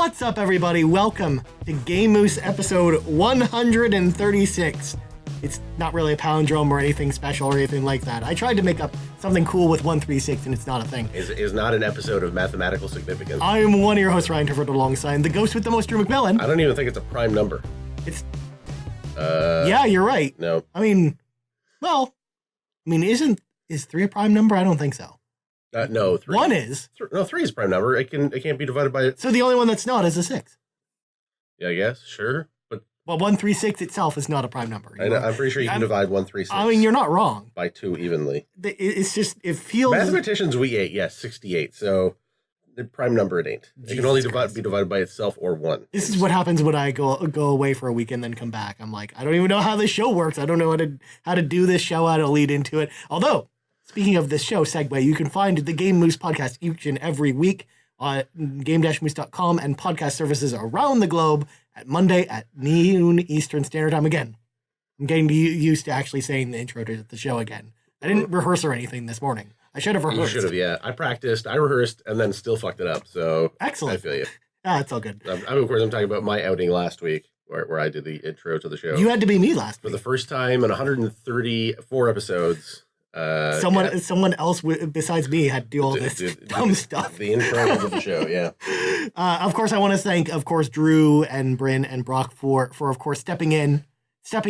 What's up, everybody? Welcome to Game Moose episode 136. It's not really a palindrome or anything special or anything like that. I tried to make up something cool with 136, and it's not a thing. Is not an episode of mathematical significance. I'm one of your hosts, Ryan Turford, alongside the ghost with the most, Drew McMillan. I don't even think it's a prime number. It's... yeah, you're right. No. Is 3 a prime number? I don't think so. No, 3. 1 is. No, 3 is a prime number. It can't be divided by... So the only one that's not is a 6. Yeah, I guess, sure. But 136 itself is not a prime number. I'm pretty sure you can divide 136. I mean, you're not wrong. By 2 evenly. It's just, it feels... Mathematicians, we 8, yes, 68. So the prime number, it ain't. It can only be divided by itself or 1. This is what happens when I go away for a week and then come back. I'm like, I don't even know how this show works. I don't know how to do this show, how to lead into it. Although... Speaking of this show segue, you can find the Game Moose podcast each and every week on game-moose.com and podcast services around the globe at Monday at noon Eastern Standard Time. Again, I'm getting used to actually saying the intro to the show again. I didn't rehearse or anything this morning. I should have rehearsed. You should have, yeah. I practiced, I rehearsed, and then still fucked it up. So excellent. I feel you. It's all good. Of course, I'm talking about my outing last week where I did the intro to the show. You had to be me last week. For the first time in 134 episodes. Someone else besides me had to do all this dumb stuff. The intro of the show, yeah. Of course, I want to thank, Drew and Bryn and Brock for of course, stepping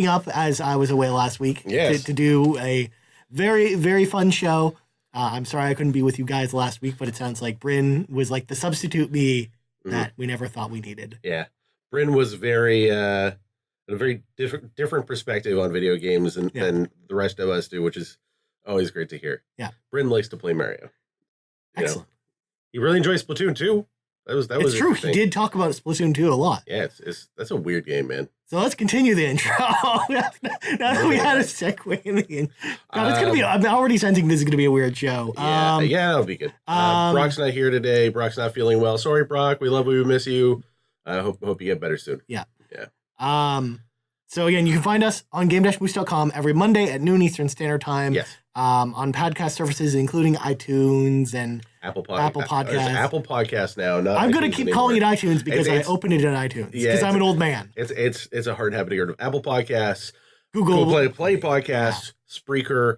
up as I was away last week to do a very, very fun show. I'm sorry I couldn't be with you guys last week, but it sounds like Bryn was like the substitute me that we never thought we needed. Yeah. Bryn was a very different perspective on video games than the rest of us do, which is always great to hear. Yeah. Bryn likes to play Mario. Excellent. He really enjoys Splatoon 2. That was true. He did talk about Splatoon 2 a lot. Yeah, that's a weird game, man. So let's continue the intro. Now that we had a segue in the intro. God, it's gonna be. I'm already sensing this is gonna be a weird show. Yeah, that'll be good. Brock's not here today. Brock's not feeling well. Sorry, Brock. We love you. We miss you. I hope you get better soon. Yeah. Yeah. So again, you can find us on game-moose.com every Monday at noon Eastern Standard Time. Yes. On podcast services, including iTunes and Apple Podcasts. Apple Podcasts now. I'm going to keep calling it iTunes because I opened it in iTunes. Because I'm an old man. It's a hard habit to get rid of. Apple Podcasts, Google Play Podcasts, Spreaker,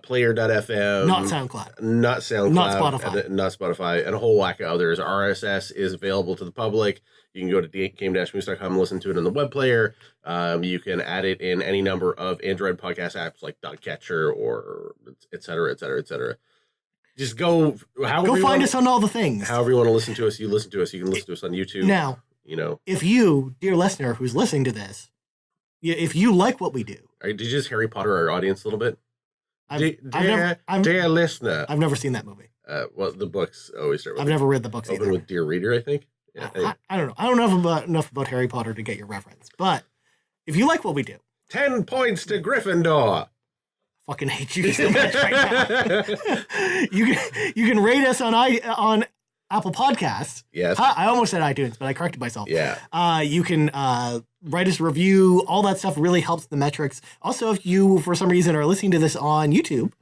Player.fm. Not SoundCloud. Not SoundCloud. Not Spotify. Not Spotify. And a whole whack of others. RSS is available to the public. You can go to game-moose.com and listen to it on the web player. You can add it in any number of Android podcast apps like Dogcatcher or et cetera, et cetera, et cetera. Just go find us on all the things. However you want to listen to us, you listen to us. You can listen to us on YouTube. Now, if you, dear listener who's listening to this, if you like what we do. Did you just Harry Potter our audience a little bit? Dear listener. I've never seen that movie. Well, the books always start with... I've never read the books either. With Dear Reader, I think. Yeah, I don't know. I don't know enough about Harry Potter to get your reference. But if you like what we do... 10 points to Gryffindor. Fucking hate you so much right now. You can rate us on Apple Podcasts. Yes. I almost said iTunes, but I corrected myself. Yeah. You can write us a review. All that stuff really helps the metrics. Also, if you, for some reason, are listening to this on YouTube,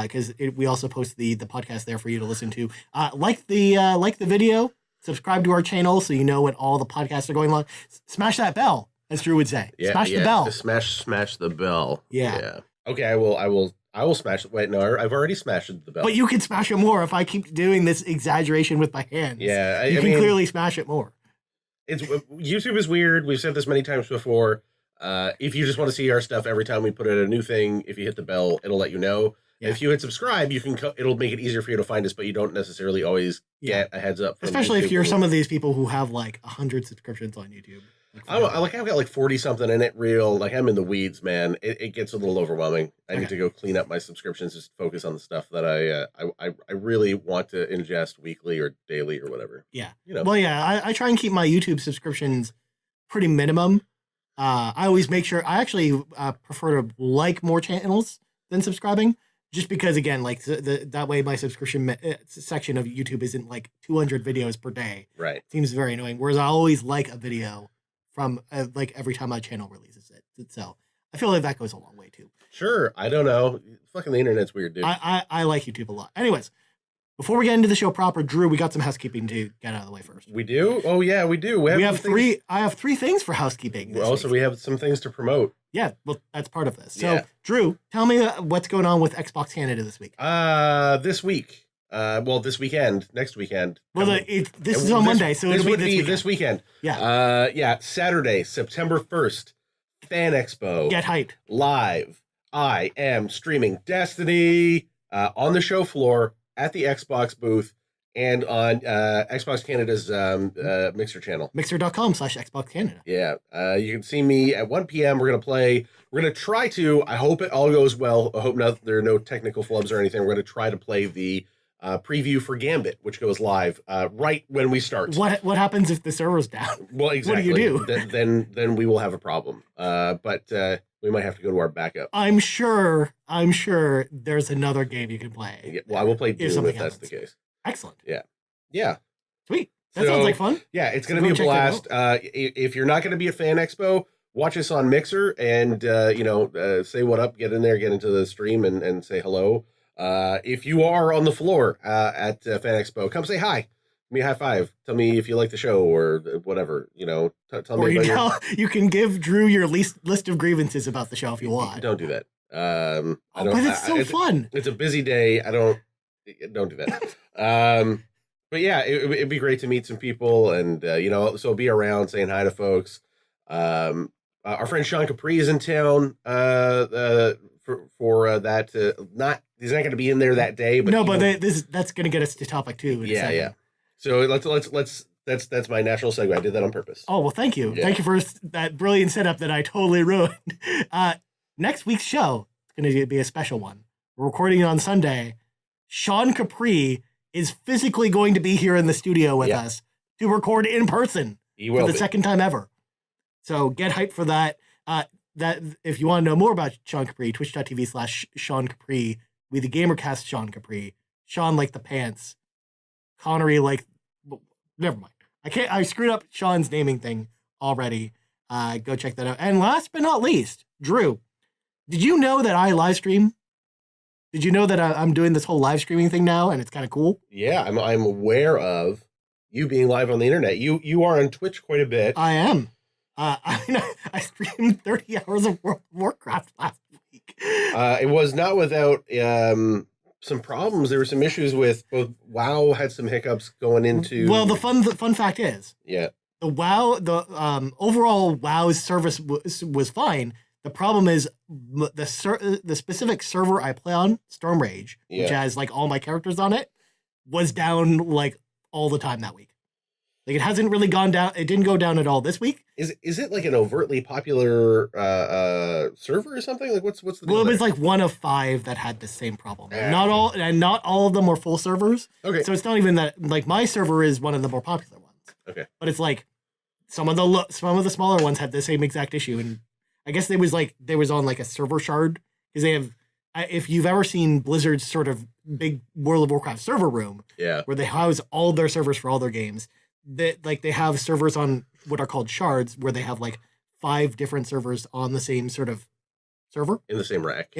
because we also post the podcast there for you to listen to, like the video, subscribe to our channel so you know when all the podcasts are going on. Smash that bell, as Drew would say. Yeah, smash the bell. Smash the bell. Yeah. Okay, I will smash it. Wait, no, I've already smashed the bell. But you can smash it more if I keep doing this exaggeration with my hands. Yeah, you can clearly smash it more. YouTube is weird. We've said this many times before. If you just want to see our stuff every time we put out a new thing, if you hit the bell, it'll let you know. Yeah. If you hit subscribe, it'll make it easier for you to find us, but you don't necessarily always get a heads up. Especially if you're some of these people who have like 100 subscriptions on YouTube. I've got like 40 something in it. I'm in the weeds, man. It gets a little overwhelming. I need to go clean up my subscriptions, just focus on the stuff that I really want to ingest weekly or daily or whatever. Yeah. Well, yeah, I try and keep my YouTube subscriptions pretty minimum. I always make sure I actually prefer to like more channels than subscribing. Just because, again, like that way my subscription section of YouTube isn't like 200 videos per day. Right. It seems very annoying. Whereas I always like a video from like every time my channel releases it. So I feel like that goes a long way too. Sure. I don't know. Fucking the internet's weird, dude. I like YouTube a lot. Anyways, Before we get into the show proper, Drew, we got some housekeeping to get out of the way first. We do? Oh, yeah, we do. We have three. I have three things for housekeeping. Well, also, we have some things to promote. Yeah, well, that's part of this. So, Drew, tell me what's going on with Xbox Canada this week. This week. This weekend, next weekend. Well, this is on Monday, so it'll be this weekend. Yeah. Saturday, September 1st, Fan Expo. Get hyped. Live. I am streaming Destiny on the show floor at the Xbox booth and on Xbox Canada's Mixer channel. Mixer.com/Xbox Canada. Yeah. You can see me at 1 p.m. We're going to play. We're going to try to, I hope it all goes well. I hope there are no technical flubs or anything. We're going to try to play the preview for Gambit, which goes live right when we start. What happens if the server's down? Well, exactly. What do you do? Then we will have a problem. But we might have to go to our backup. I'm sure there's another game you can play. Yeah, well, I will play Doom if that's the case. Excellent. Yeah. Sweet. That sounds like fun. Yeah, it's going to be a blast. If you're not going to be a Fan Expo, watch us on Mixer and say what up, get in there, get into the stream and say hello. If you are on the floor at Fan Expo, come say hi. Give me a high five. Tell me if you like the show or whatever. Tell me about you can give Drew your list of grievances about the show if you want. Don't do that. But it's so fun. It's a busy day. Don't do that. But yeah, it'd be great to meet some people and so be around saying hi to folks. Our friend Sean Capri is in town for that. He's not going to be in there that day, but that's going to get us to topic 2. Yeah. So let's that's my natural segue. I did that on purpose. Oh well, thank you. Yeah. Thank you for that brilliant setup that I totally ruined. Next week's show is going to be a special one. We're recording it on Sunday. Sean Capri is physically going to be here in the studio with us to record in person for the second time ever. So get hyped for that. That if you want to know more about Sean Capri, twitch.tv/Sean Capri. We the Gamercast Sean Capri. Sean like the pants. Connery like... Never mind. I screwed up Sean's naming thing already. Go check that out. And last but not least, Drew, did you know that I live stream? Did you know that I'm doing this whole live streaming thing now and it's kind of cool? Yeah, I'm aware of you being live on the internet. You are on Twitch quite a bit. I am. I streamed 30 hours of World of Warcraft last week. It was not without some problems. There were some issues with both. WoW had some hiccups going into. Well, the fun fact is, the overall WoW's service was fine. The problem is the specific server I play on, Storm Rage, which has like all my characters on it, was down like all the time that week. Like it hasn't really gone down. It didn't go down at all this week. Is it like an overtly popular server or something? Like what's the deal? Well, it was like one of 5 that had the same problem. Not all of them were full servers. Okay. So it's not even that. Like my server is one of the more popular ones. Okay. But it's like some of the smaller ones had the same exact issue, and I guess they was on like a server shard because they have. If you've ever seen Blizzard's sort of big World of Warcraft server room, where they house all their servers for all their games. They have servers on what are called shards where they have like 5 different servers on the same sort of server in the same rack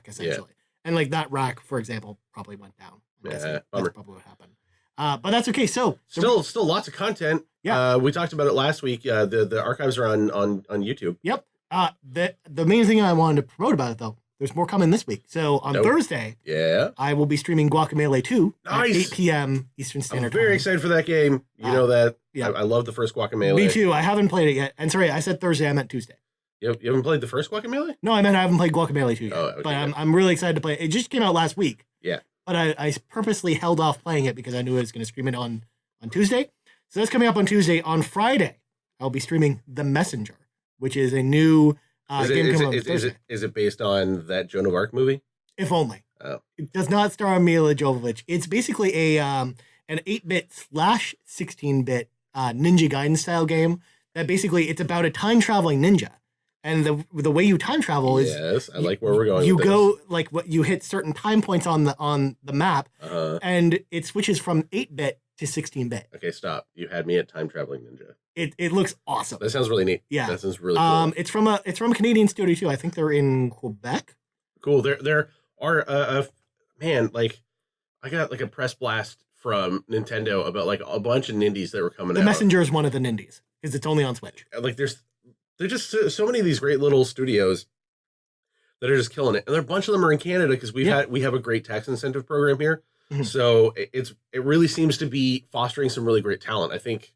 essentially. And like that rack, for example, probably went down. That's probably what happened. But that's okay. So still lots of content. Yeah, we talked about it last week. The archives are on YouTube. Yep. The main thing I wanted to promote about it though, there's more coming this week. So on Thursday, I will be streaming Guacamelee 2 at 8 p.m. Eastern Standard Time. I'm very excited for that game. You know that. Yeah. I love the first Guacamelee. Me too. I haven't played it yet. And sorry, I said Thursday. I meant Tuesday. You haven't played the first Guacamelee? No, I meant I haven't played Guacamelee 2 yet. Oh, okay, but I'm really excited to play it. It just came out last week. Yeah. But I purposely held off playing it because I knew I was going to stream it on Tuesday. So that's coming up on Tuesday. On Friday, I'll be streaming The Messenger, which is a new... Is it based on that Joan of Arc movie? If only. Oh. It does not star Mila Jovovich. It's basically an 8-bit/16-bit Ninja Gaiden style game that basically it's about a time traveling ninja. And the way you time travel is I like where we're going. You go like you hit certain time points on the map, and it switches from 8-bit to 16-bit. Okay, stop. You had me at time traveling ninja. It looks awesome. That sounds really neat. Yeah, that sounds really cool. It's from a Canadian studio too. I think they're in Quebec. Cool. There are man, like I got like a press blast from Nintendo about like a bunch of Nindies that were coming The out. Messenger is one of the Nindies because it's only on Switch. Like there's just so many of these great little studios that are just killing it, and a bunch of them are in Canada because we have a great tax incentive program here. Mhm. So it really seems to be fostering some really great talent. I think,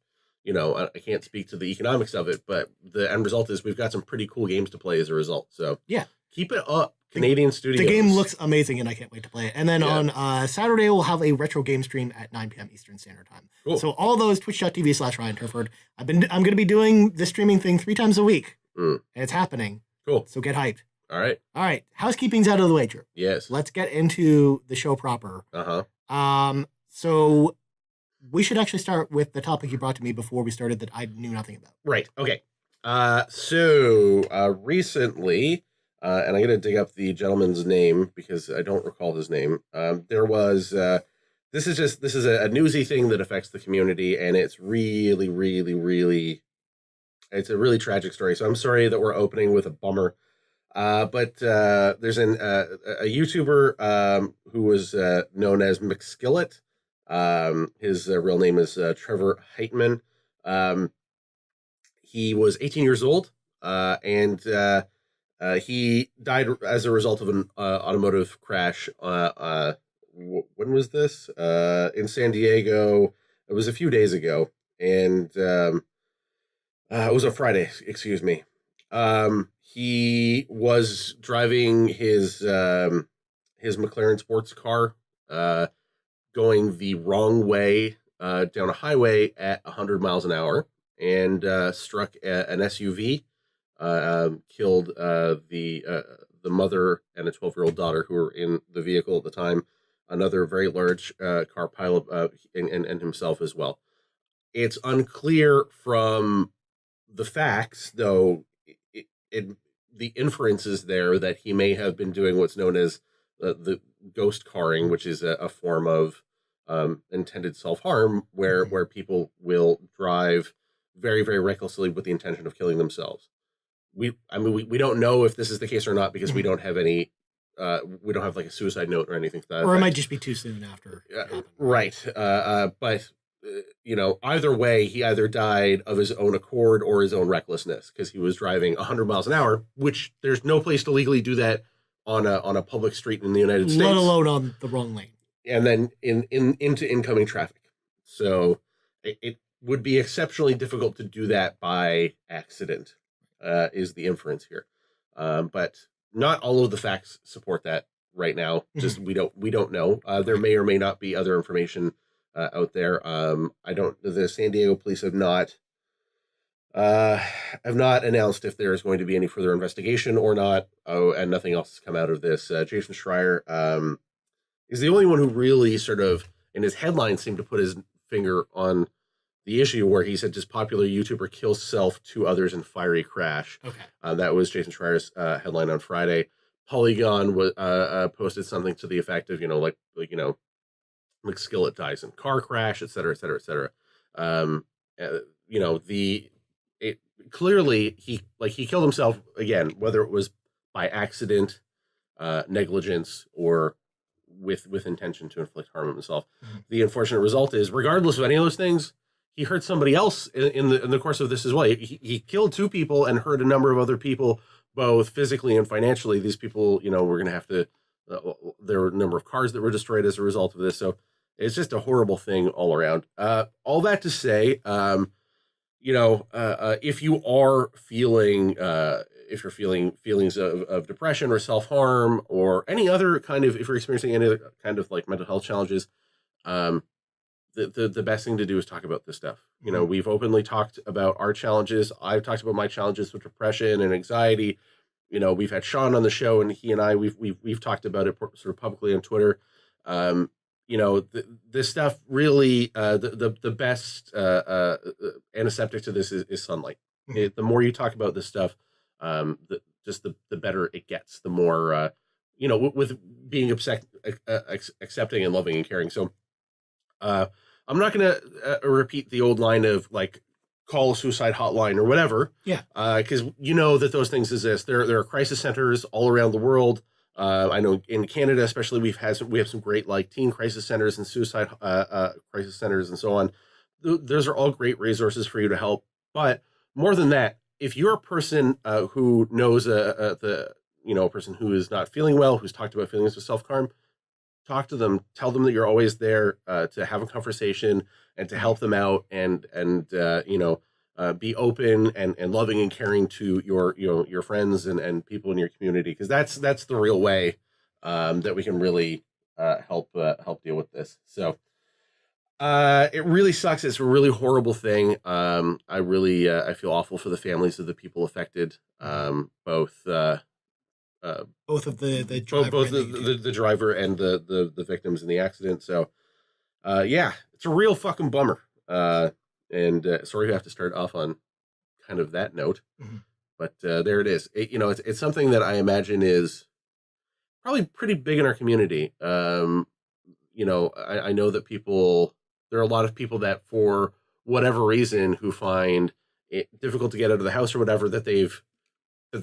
I can't speak to the economics of it, but the end result is we've got some pretty cool games to play as a result. So yeah, keep it up, Canadian studios. The game looks amazing, and I can't wait to play it. And then on Saturday, we'll have a retro game stream at 9 p.m. Eastern Standard Time. Cool. So all those twitch.tv/Ryan Turford. I'm going to be doing the streaming thing 3 times a week, and it's happening. Cool. So get hyped. All right. Housekeeping's out of the way, Drew. Yes. Let's get into the show proper. So we should actually start with the topic you brought to me before we started that I knew nothing about. Right. Okay. So recently, and I'm going to dig up the gentleman's name because I don't recall his name. There was, this is a newsy thing that affects the community, and it's really, really, really, it's a really tragic story. So I'm sorry that we're opening with a bummer. But there's a YouTuber who was known as McSkillet. His real name is Trevor Heitman. He was 18 years old, and he died as a result of an automotive crash. When was this? In San Diego. It was a few days ago, and it was a Friday. Excuse me. He was driving his McLaren sports car, going the wrong way down a highway at 100 miles an hour, and struck an SUV, killed the mother and a 12-year-old daughter who were in the vehicle at the time. Another very large car pileup, and himself as well. It's unclear from the facts, though. The inference is there that he may have been doing what's known as the ghost carring, which is a form of intended self-harm, where people will drive very, very recklessly with the intention of killing themselves. We don't know if this is the case or not because we don't have any. We don't have like a suicide note or anything. Or it might just be too soon after. Right. But. Either way, he either died of his own accord or his own recklessness because he was driving 100 miles an hour, which there's no place to legally do that on a public street in the United States, let alone on the wrong lane, and then into incoming traffic. So it would be exceptionally difficult to do that by accident, is the inference here. But not all of the facts support that right now. Just we don't know. There may or may not be other information out there. The San Diego police have not announced if there is going to be any further investigation or not. And nothing else has come out of this. Jason Schreier is the only one who really sort of, in his headlines, seemed to put his finger on the issue where he said, "This popular YouTuber kills self, 2 others in fiery crash." Okay. That was Jason Schreier's headline on Friday. Polygon was posted something to the effect of, McSkillet dies in car crash, et cetera, et cetera, et cetera. Clearly he killed himself again, whether it was by accident, negligence, or with intention to inflict harm on himself. The unfortunate result is, regardless of any of those things, he hurt somebody else in the course of this as well. He killed 2 people and hurt a number of other people, both physically and financially. These people, were going to have to. There were a number of cars that were destroyed as a result of this. So it's just a horrible thing all around. All that to say, if you are feeling, if you're feeling feelings of depression or self-harm or any other kind of, if you're experiencing any other kind of like mental health challenges, the best thing to do is talk about this stuff. We've openly talked about our challenges. I've talked about my challenges with depression and anxiety. We've had Sean on the show, and he and I, we've talked about it sort of publicly on Twitter. This stuff really, the best antiseptic to this is sunlight. The more you talk about this stuff, the better it gets. The more, with being accepting and loving and caring. So, I'm not going to repeat the old line of like, call a suicide hotline or whatever. Yeah. Because that those things exist. There are crisis centers all around the world. I know in Canada, especially, we have some great like teen crisis centers and suicide crisis centers and so on. Those are all great resources for you to help. But more than that, if you're a person who knows a person who is not feeling well, who's talked about feelings of self-harm, talk to them, tell them that you're always there to have a conversation and to help them out, and be open and loving and caring to your friends and people in your community, because that's the real way that we can really help deal with this. So it really sucks. It's a really horrible thing. I feel awful for the families of the people affected. Both of the driver both the driver and the victims in the accident. So yeah, it's a real fucking bummer. And sorry to have to start off on kind of that note, but there it is. It's something that I imagine is probably pretty big in our community. I know that there are a lot of people that, for whatever reason, who find it difficult to get out of the house or whatever, that they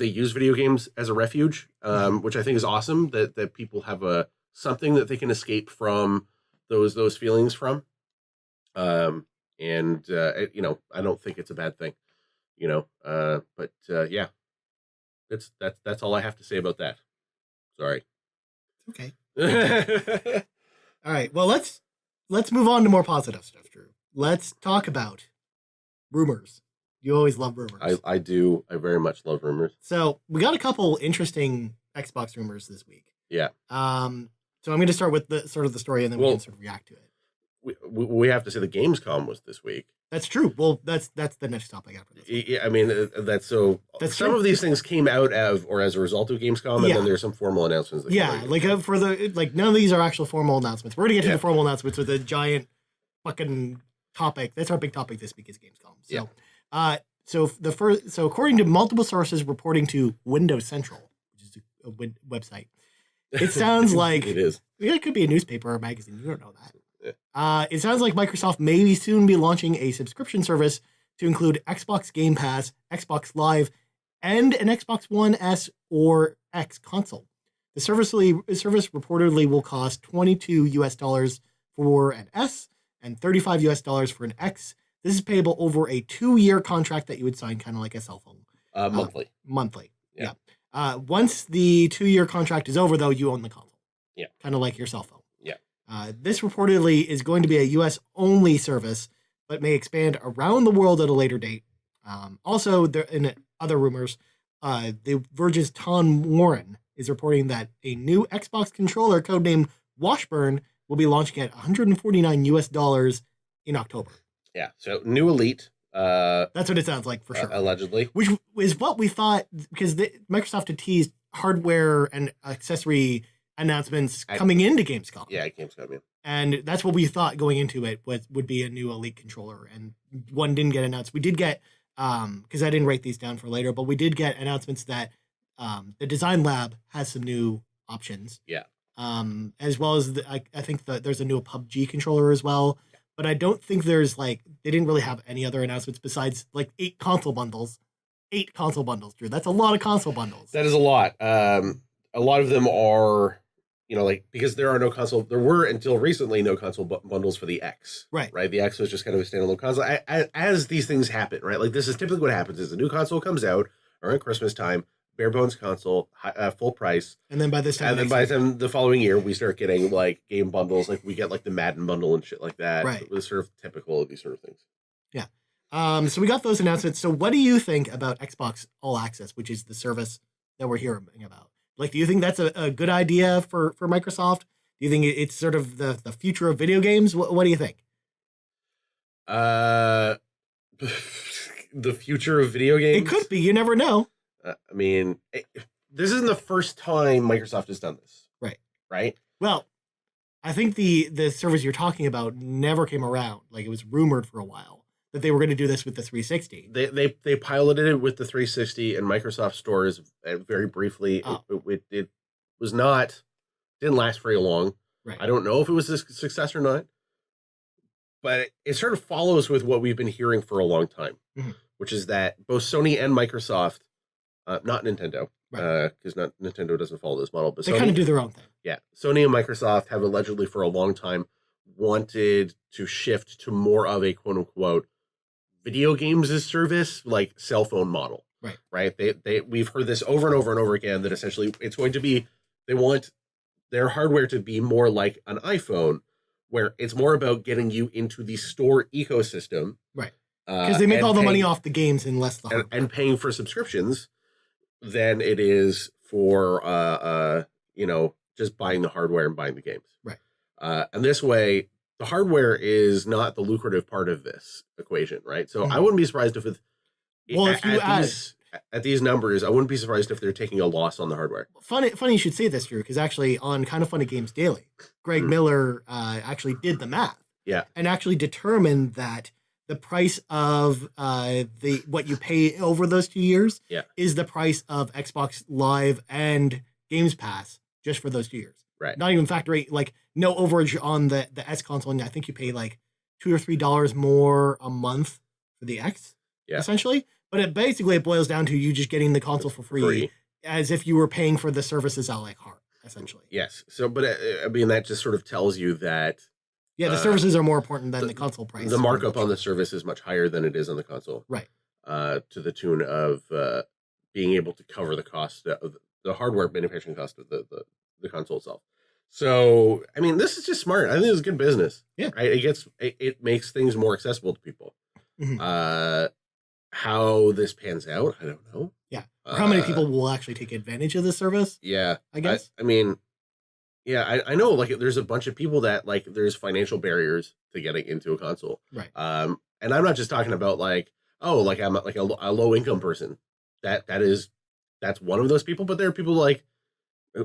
use video games as a refuge, which I think is awesome. That people have something that they can escape from those feelings from. I don't think it's a bad thing, but yeah, that's all I have to say about that. Sorry. Okay. All right. Well, let's move on to more positive stuff, Drew. Let's talk about rumors. You always love rumors. I do. I very much love rumors. So we got a couple interesting Xbox rumors this week. Yeah. So I'm going to start with the story, and then we can sort of react to it. We have to say the Gamescom was this week. That's true. Well, that's the next topic after this. Yeah, I mean, that's some true. of these things came out or as a result of Gamescom, and then there's some formal announcements. None of these are actual formal announcements. We're going to get to the formal announcements with a giant fucking topic. That's our big topic this week is Gamescom. So, so according to multiple sources reporting to Windows Central, which is a website, it sounds like it is. Yeah, it could be a newspaper or a magazine. You don't know that. It sounds like Microsoft may soon be launching a subscription service to include Xbox Game Pass, Xbox Live, and an Xbox One S or X console. The service reportedly will cost $22 for an S and $35 for an X. This is payable over a 2-year contract that you would sign, kind of like a cell phone. Monthly. Yeah. Once the 2-year contract is over, though, you own the console. Yeah. Kind of like your cell phone. Yeah. This reportedly is going to be a U.S.-only service, but may expand around the world at a later date. Also, in other rumors, The Verge's Tom Warren is reporting that a new Xbox controller codenamed Washburn will be launching at $149 in October. Yeah, so new Elite. That's what it sounds like, for sure. Allegedly. Which is what we thought, because Microsoft had teased hardware and accessory announcements coming into Gamescom. Yeah, Gamescom, yeah. And that's what we thought going into it would be a new Elite controller, and one didn't get announced. We did get, because I didn't write these down for later, but we did get announcements that the Design Lab has some new options. Yeah. As well as I think that there's a new PUBG controller as well. Yeah. But I don't think they didn't really have any other announcements besides 8 console bundles. 8 console bundles, Drew. That's a lot of console bundles. That is a lot. A lot of them are, because there were until recently no console bundles for the X. Right. Right. The X was just kind of a standalone console. As these things happen, right? This is typically what happens is a new console comes out around Christmas time, bare bones console, full price. And then by this time, the following year, we start getting game bundles. We get the Madden bundle and shit like that. Right. It was sort of typical of these sort of things. Yeah. So we got those announcements. So what do you think about Xbox All Access, which is the service that we're hearing about? Do you think that's a good idea for Microsoft? Do you think it's sort of the future of video games? What do you think? The future of video games? It could be. You never know. This isn't the first time Microsoft has done this. Right. Right? Well, I think the service you're talking about never came around. It was rumored for a while that they were going to do this with the 360. They piloted it with the 360 and Microsoft stores very briefly. Oh. It was not, didn't last very long. Right. I don't know if it was a success or not, but it sort of follows with what we've been hearing for a long time, which is that both Sony and Microsoft Not Nintendo, Right. because not Nintendo doesn't follow this model. But They Sony, kind of do their own thing. yeah, Sony and Microsoft have allegedly for a long time wanted to shift to more of a quote unquote video games as service, like cell phone model. Right. Right. We've heard this over and over and over again that essentially it's going to be, they want their hardware to be more like an iPhone, where it's more about getting you into the store ecosystem. Right. Because they make all the money paying, off the games and less the hardware. and paying for subscriptions than it is for just buying the hardware and buying the games. Right. And this way, the hardware is not the lucrative part of this equation, right? So I wouldn't be surprised if at these numbers, I wouldn't be surprised if they're taking a loss on the hardware. Funny you should say this, Drew, because actually on Kind of Funny Games Daily, Greg Miller actually did the math. Yeah. And actually determined that the price of what you pay over those 2 years is the price of Xbox Live and Games Pass just for those 2 years. Right. Not even factoring, like, no overage on the S console, and I think you pay like $2 or $3 more a month for the X, essentially. But it boils down to you just getting the console for free, as if you were paying for the services a la carte, essentially. Yes. So, but I mean, that just sort of tells you that the services are more important than the console price. The markup on the service is much higher than it is on the console. Right. To the tune of being able to cover the cost of the hardware manufacturing cost of the console itself. So, I mean, this is just smart. I think it's good business. Yeah. Right? It makes things more accessible to people. Mm-hmm. How this pans out, I don't know. Yeah. Or how many people will actually take advantage of this service? Yeah. I guess. I mean, yeah, I know, like, there's a bunch of people that, like, there's financial barriers to getting into a console. Right. And I'm not just talking about, like, oh, like, I'm like a low income person. That's one of those people, but there are people like,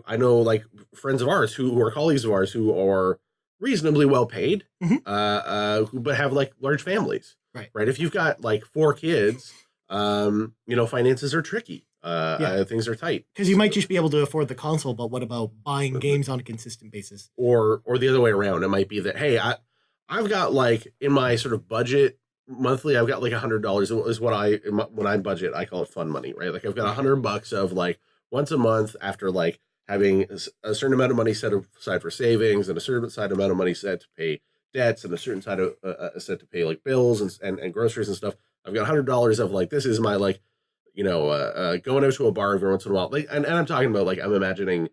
I know, like, friends of ours who are colleagues of ours who are reasonably well paid, but have, like, large families. Right. If you've got like 4 kids, finances are tricky. Things are tight. Because you might just be able to afford the console, but what about buying games on a consistent basis? Or the other way around. It might be that, hey, I've got, like, in my sort of budget monthly, I've got like $100 is what when I budget, I call it fun money, right? Like, I've got $100 of, like, once a month after, like, having a certain amount of money set aside for savings and a certain amount of money set to pay debts and a certain side of set to pay, like, bills and groceries and stuff. I've got $100 of, like, this is my, like, going out to a bar every once in a while. Like, and I'm talking about, like, I'm imagining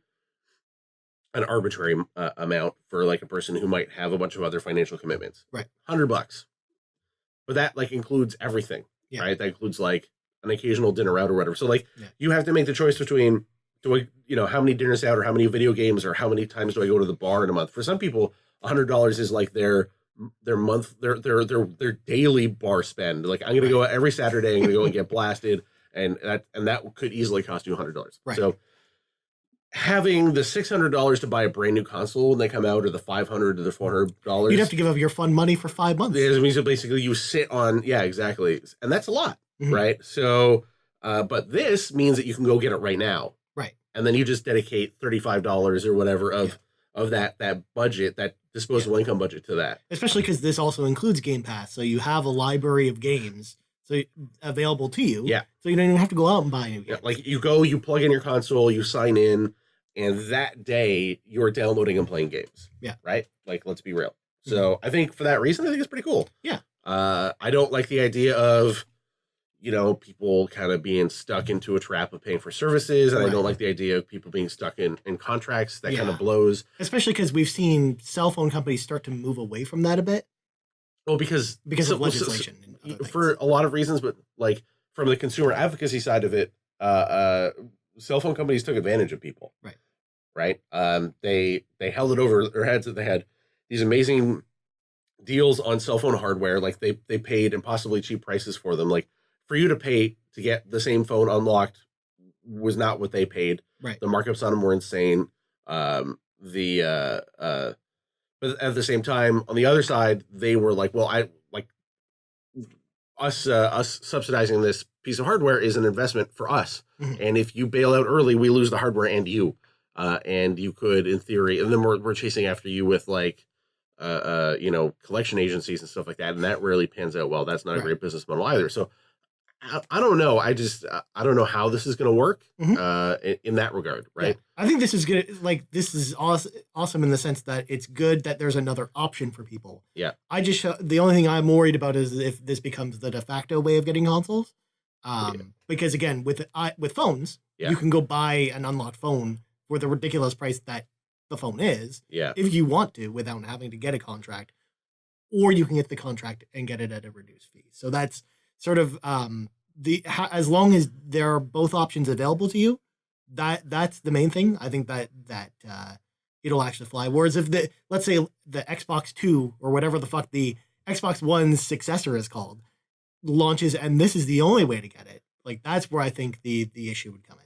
an arbitrary amount for, like, a person who might have a bunch of other financial commitments. Right. $100. But that, like, includes everything, right? That includes, like, an occasional dinner out or whatever. So, like, you have to make the choice between, how many dinners out or how many video games or how many times do I go to the bar in a month? For some people, $100 is like their month, their daily bar spend. Like, I'm going to go every Saturday, I'm going to go and get blasted. And that could easily cost you $100. Right. So having the $600 to buy a brand new console when they come out, or the $500 or the $400, you'd have to give up your fun money for 5 months. It means that basically you sit on, exactly. And that's a lot, right? So, but this means that you can go get it right now. Right. And then you just dedicate $35 or whatever of that budget, that disposable income budget to that. Especially because this also includes Game Pass. So you have a library of games available to you. Yeah. So you don't even have to go out and buy new games. Like, you go, you plug in your console, you sign in, and that day you're downloading and playing games. Yeah. Right? Like, let's be real. So I think for that reason, I think it's pretty cool. Yeah. I don't like the idea of, people kind of being stuck into a trap of paying for services. And I don't like the idea of people being stuck in contracts. That kind of blows. Especially because we've seen cell phone companies start to move away from that a bit. Well, because of legislation. For a lot of reasons, but, like, from the consumer advocacy side of it, cell phone companies took advantage of people. Right. They held it over their heads that they had these amazing deals on cell phone hardware. Like, they paid impossibly cheap prices for them. Like, for you to pay to get the same phone unlocked was not what they paid. Right. The markups on them were insane. But at the same time, on the other side, they were like, well, us subsidizing this piece of hardware is an investment for us. And if you bail out early, we lose the hardware and you. And you could, in theory, and then we're chasing after you with, like, collection agencies and stuff like that. And that really pans out well. That's not a great business model either. So I don't know. I don't know how this is going to work Mhm. in that regard, right? Yeah. I think this is good. Like, this is awesome in the sense that it's good that there's another option for people. Yeah. The only thing I'm worried about is if this becomes the de facto way of getting consoles. Yeah. Because again, with phones, Yeah. you can go buy an unlocked phone for the ridiculous price that the phone is, Yeah. if you want to, without having to get a contract, or you can get the contract and get it at a reduced fee. So that's sort of as long as there are both options available to you, that's the main thing. I think that it'll actually fly. Whereas if let's say the Xbox 2 or whatever the fuck the Xbox One's successor is called launches and this is the only way to get it, like that's where I think the issue would come in.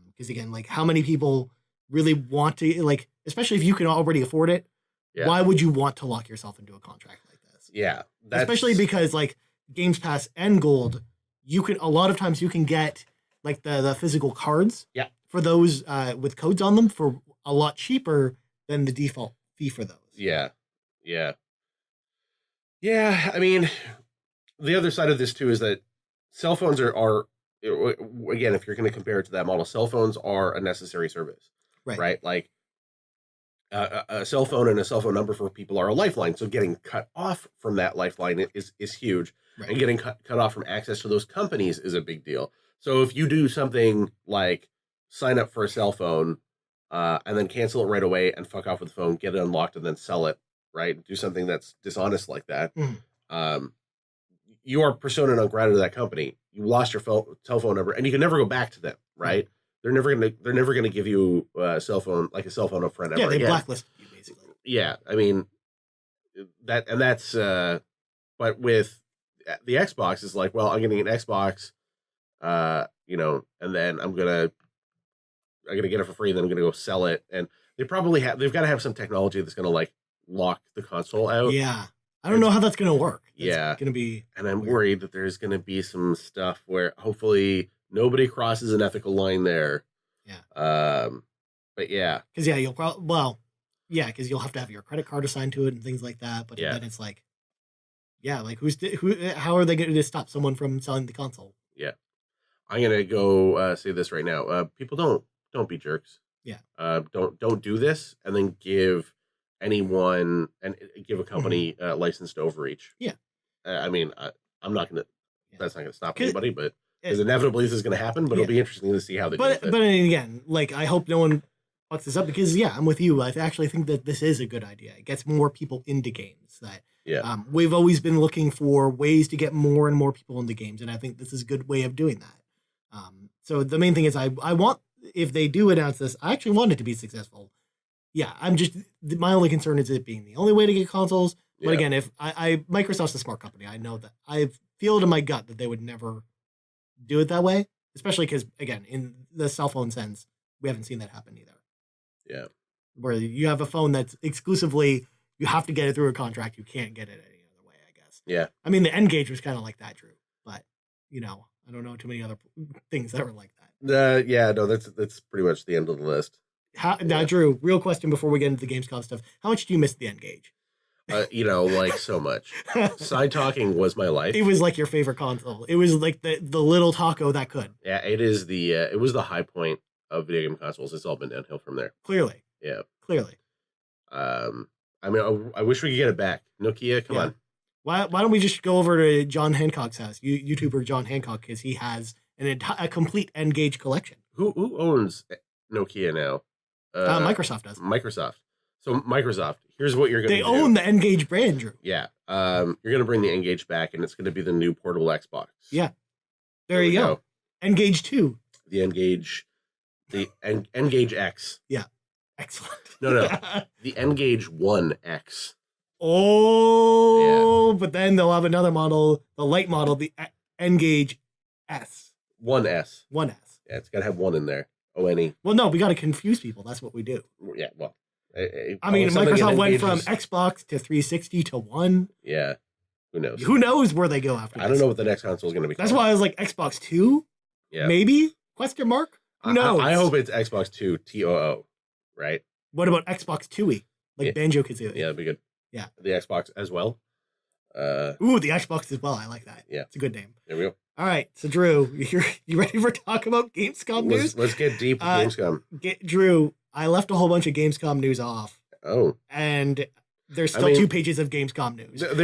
Because again, like how many people really want to, like, especially if you can already afford it, why would you want to lock yourself into a contract like this? Yeah. Especially because like Games Pass and Gold, a lot of times you can get like the physical cards for those with codes on them for a lot cheaper than the default fee for those. Yeah. I mean, the other side of this too is that cell phones are again, if you're going to compare it to that model, cell phones are a necessary service, right? Like a cell phone and a cell phone number for people are a lifeline. So getting cut off from that lifeline is huge, and getting cut off from access to those companies is a big deal. So if you do something like sign up for a cell phone and then cancel it right away and fuck off with the phone, get it unlocked and then sell it, right? Do something that's dishonest like that. You are persona non grata to that company. You lost your telephone number, and you can never go back to them, right? They're never gonna give you a cell phone up front. Yeah, they blacklist you basically. Yeah, I mean that's but with the Xbox is like, well, I'm getting an Xbox, and then I'm gonna get it for free, and then I'm gonna go sell it, and they've got to have some technology that's gonna like lock the console out. Yeah. I don't know how that's going to work. It's going to be and I'm worried that there's going to be some stuff where hopefully nobody crosses an ethical line there. Yeah. But yeah. Because you'll probably, because you'll have to have your credit card assigned to it and things like that. But then it's like, like how are they going to stop someone from selling the console? Yeah. I'm going to go say this right now. People don't be jerks. Yeah. Don't do this and then give anyone and give a company license to overreach. Yeah. I mean, I'm not going to, that's not going to stop anybody, but because inevitably this is going to happen, but it'll be interesting to see how they do it. But again, like, I hope no one fucks this up because, I'm with you. I actually think that this is a good idea. It gets more people into games. We've always been looking for ways to get more and more people into games, and I think this is a good way of doing that. So the main thing is I want, if they do announce this, I actually want it to be successful. Yeah, my only concern is it being the only way to get consoles. But again, if Microsoft's a smart company, I know that. I feel it in my gut that they would never do it that way, especially because, again, in the cell phone sense, we haven't seen that happen either. Yeah. Where you have a phone that's exclusively, you have to get it through a contract. You can't get it any other way, I guess. Yeah. I mean, the N-Gage was kind of like that, Drew. But, I don't know too many other things that were like that. That's pretty much the end of the list. Now, Drew, real question before we get into the Gamescom stuff. How much do you miss the N-Gage? Like so much. Side talking was my life. It was like your favorite console. It was like the little taco that could. Yeah, it is it was the high point of video game consoles. It's all been downhill from there. Clearly. Yeah. Clearly. I mean, I wish we could get it back. Nokia, come on. Why don't we just go over to John Hancock's house, YouTuber John Hancock, because he has a complete N-Gage collection. Who owns Nokia now? Microsoft does. Microsoft. So Microsoft, here's what you're going to do. They own the N-Gage brand, Drew. Yeah. You're going to bring the N-Gage back, and it's going to be the new portable Xbox. Yeah. There you go. N-Gage 2. The N-Gage. The N-Gage X. Yeah. Excellent. No. The N-Gage 1X. Oh, but then they'll have another model, the light model, the N-Gage S. 1S. 1S. Yeah, it's got to have one in there. O-N-E. Well, no, we got to confuse people. That's what we do. Yeah, well. I mean, Microsoft went from Xbox to 360 to 1. Yeah. Who knows? Who knows where they go after this? I don't know what the next console is going to be called. That's why I was like, Xbox 2? Yeah. Maybe? Question mark? Who knows? I hope it's Xbox 2 TOO, right? What about Xbox 2E? Like Banjo-Kazooie? Yeah, that'd be good. Yeah. The Xbox as well. Ooh, the Xbox as well. I like that. Yeah. It's a good name. There we go. All right, so Drew, you ready for talk about Gamescom news? Let's get deep with Gamescom. Drew, I left a whole bunch of Gamescom news off. Oh. And there's still 2 pages of Gamescom news. So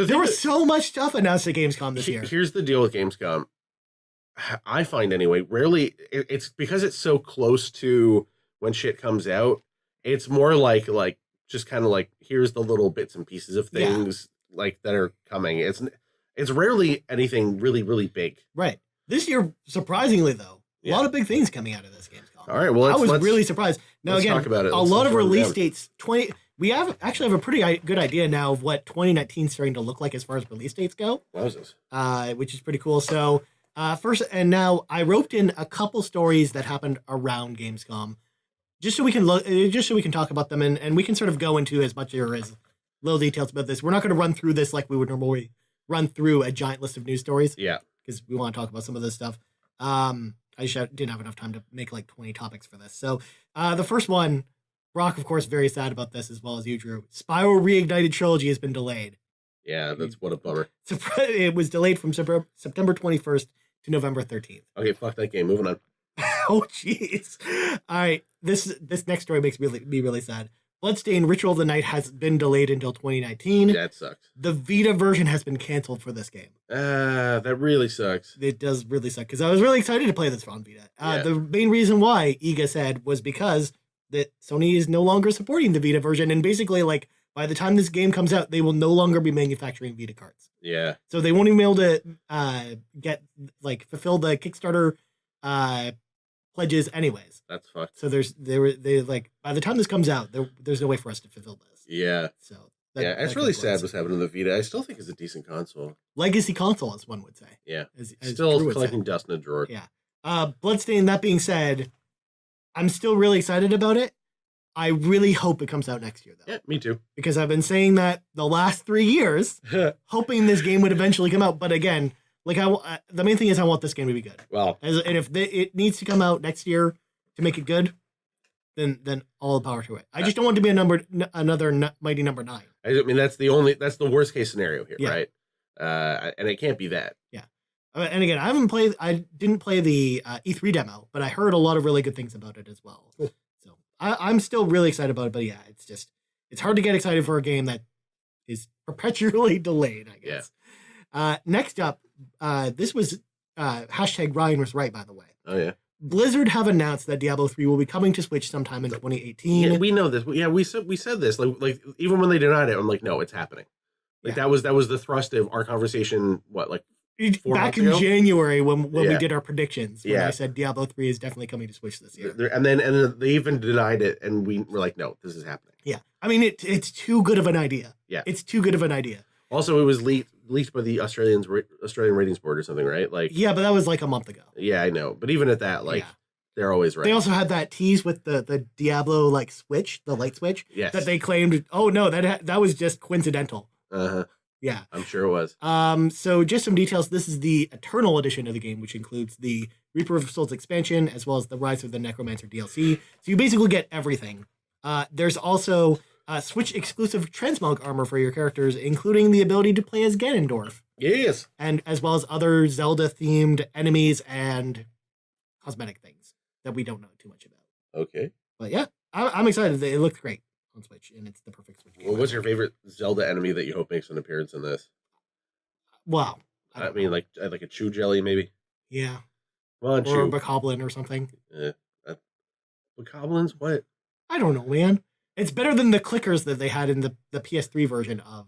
there was so much stuff announced at Gamescom this year. Here's the deal with Gamescom. I find anyway, rarely it's because it's so close to when shit comes out. It's more like just kind of like here's the little bits and pieces of things like that are coming. It's rarely anything really, really big. Right. This year, surprisingly though, a lot of big things coming out of this Gamescom. All right. Well, I was really surprised. Now again, talk about it. A lot of release dates. We actually have a pretty good idea now of what 2019 is starting to look like as far as release dates go. Wowzers. Which is pretty cool. So first, and now I roped in a couple stories that happened around Gamescom, just so we can talk about them, and we can sort of go into as much or as little details about this. We're not going to run through this like we would normally run through a giant list of news stories. Yeah. Because we want to talk about some of this stuff. I just didn't have enough time to make like 20 topics for this. So the first one, Brock, of course, very sad about this, as well as you, Drew. Spyro Reignited Trilogy has been delayed. Yeah, that's what a bummer. It was delayed from September 21st to November 13th. Okay, fuck that game. Moving on. Oh, jeez. All right. This next story makes me really sad. Bloodstained Ritual of the Night has been delayed until 2019. That sucks. The Vita version has been canceled for this game. That really sucks. It does really suck, because I was really excited to play this on Vita. The main reason why, Iga said, was because that Sony is no longer supporting the Vita version, and basically, like, by the time this game comes out, they will no longer be manufacturing Vita cards. Yeah. So they won't even be able to fulfill the Kickstarter pledges anyways. That's fucked. So they by the time this comes out, there's no way for us to fulfill this. Yeah. So it's really sad what's happening to the Vita. I still think it's a decent console. Legacy console, as one would say. Yeah. As still collecting dust in a drawer. Yeah. Bloodstained, that being said, I'm still really excited about it. I really hope it comes out next year, though. Yeah, me too. Because I've been saying that the last 3 years, hoping this game would eventually come out. But again, like the main thing is I want this game to be good. Well, and if it needs to come out next year to make it good, then all the power to it. I just don't want it to be another Mighty Number 9. I mean, that's the worst case scenario here, right? And it can't be that. Yeah. And again, I didn't play the E3 demo, but I heard a lot of really good things about it as well. Cool. So I'm still really excited about it, but yeah, it's hard to get excited for a game that is perpetually delayed, I guess. Yeah. Next up, this was hashtag Ryan was right, by the way. Oh, yeah. Blizzard have announced that Diablo 3 will be coming to Switch sometime in 2018. Yeah, we know this. Yeah, we said this. Like even when they denied it, I'm like, no, it's happening. Like that was the thrust of our conversation. What, like 4 back months in ago? January when we did our predictions. When I said Diablo 3 is definitely coming to Switch this year. And then they even denied it, and we were like, no, this is happening. Yeah, I mean it's too good of an idea. Yeah, it's too good of an idea. Also, it was leaked by the Australian ratings board or something, right? Like, yeah, but that was like a month ago. Yeah, I know. But even at that, like, they're always right. They also had that tease with the Diablo like switch, the light switch, that they claimed. Oh no, that was just coincidental. Yeah, I'm sure it was. So just some details. This is the Eternal edition of the game, which includes the Reaper of Souls expansion as well as the Rise of the Necromancer DLC. So you basically get everything. There's also Switch exclusive transmog armor for your characters, including the ability to play as Ganondorf. Yes, and as well as other Zelda themed enemies and cosmetic things that we don't know too much about. Okay, but yeah, I'm excited. It looked great on Switch, and it's the perfect Switch game. Well, what's your favorite Zelda enemy that you hope makes an appearance in this? Wow, I mean, like a Chew Jelly, maybe. Yeah, well, or a Bokoblin or something. Bokoblins? What? I don't know, man. It's better than the clickers that they had in the PS3 version of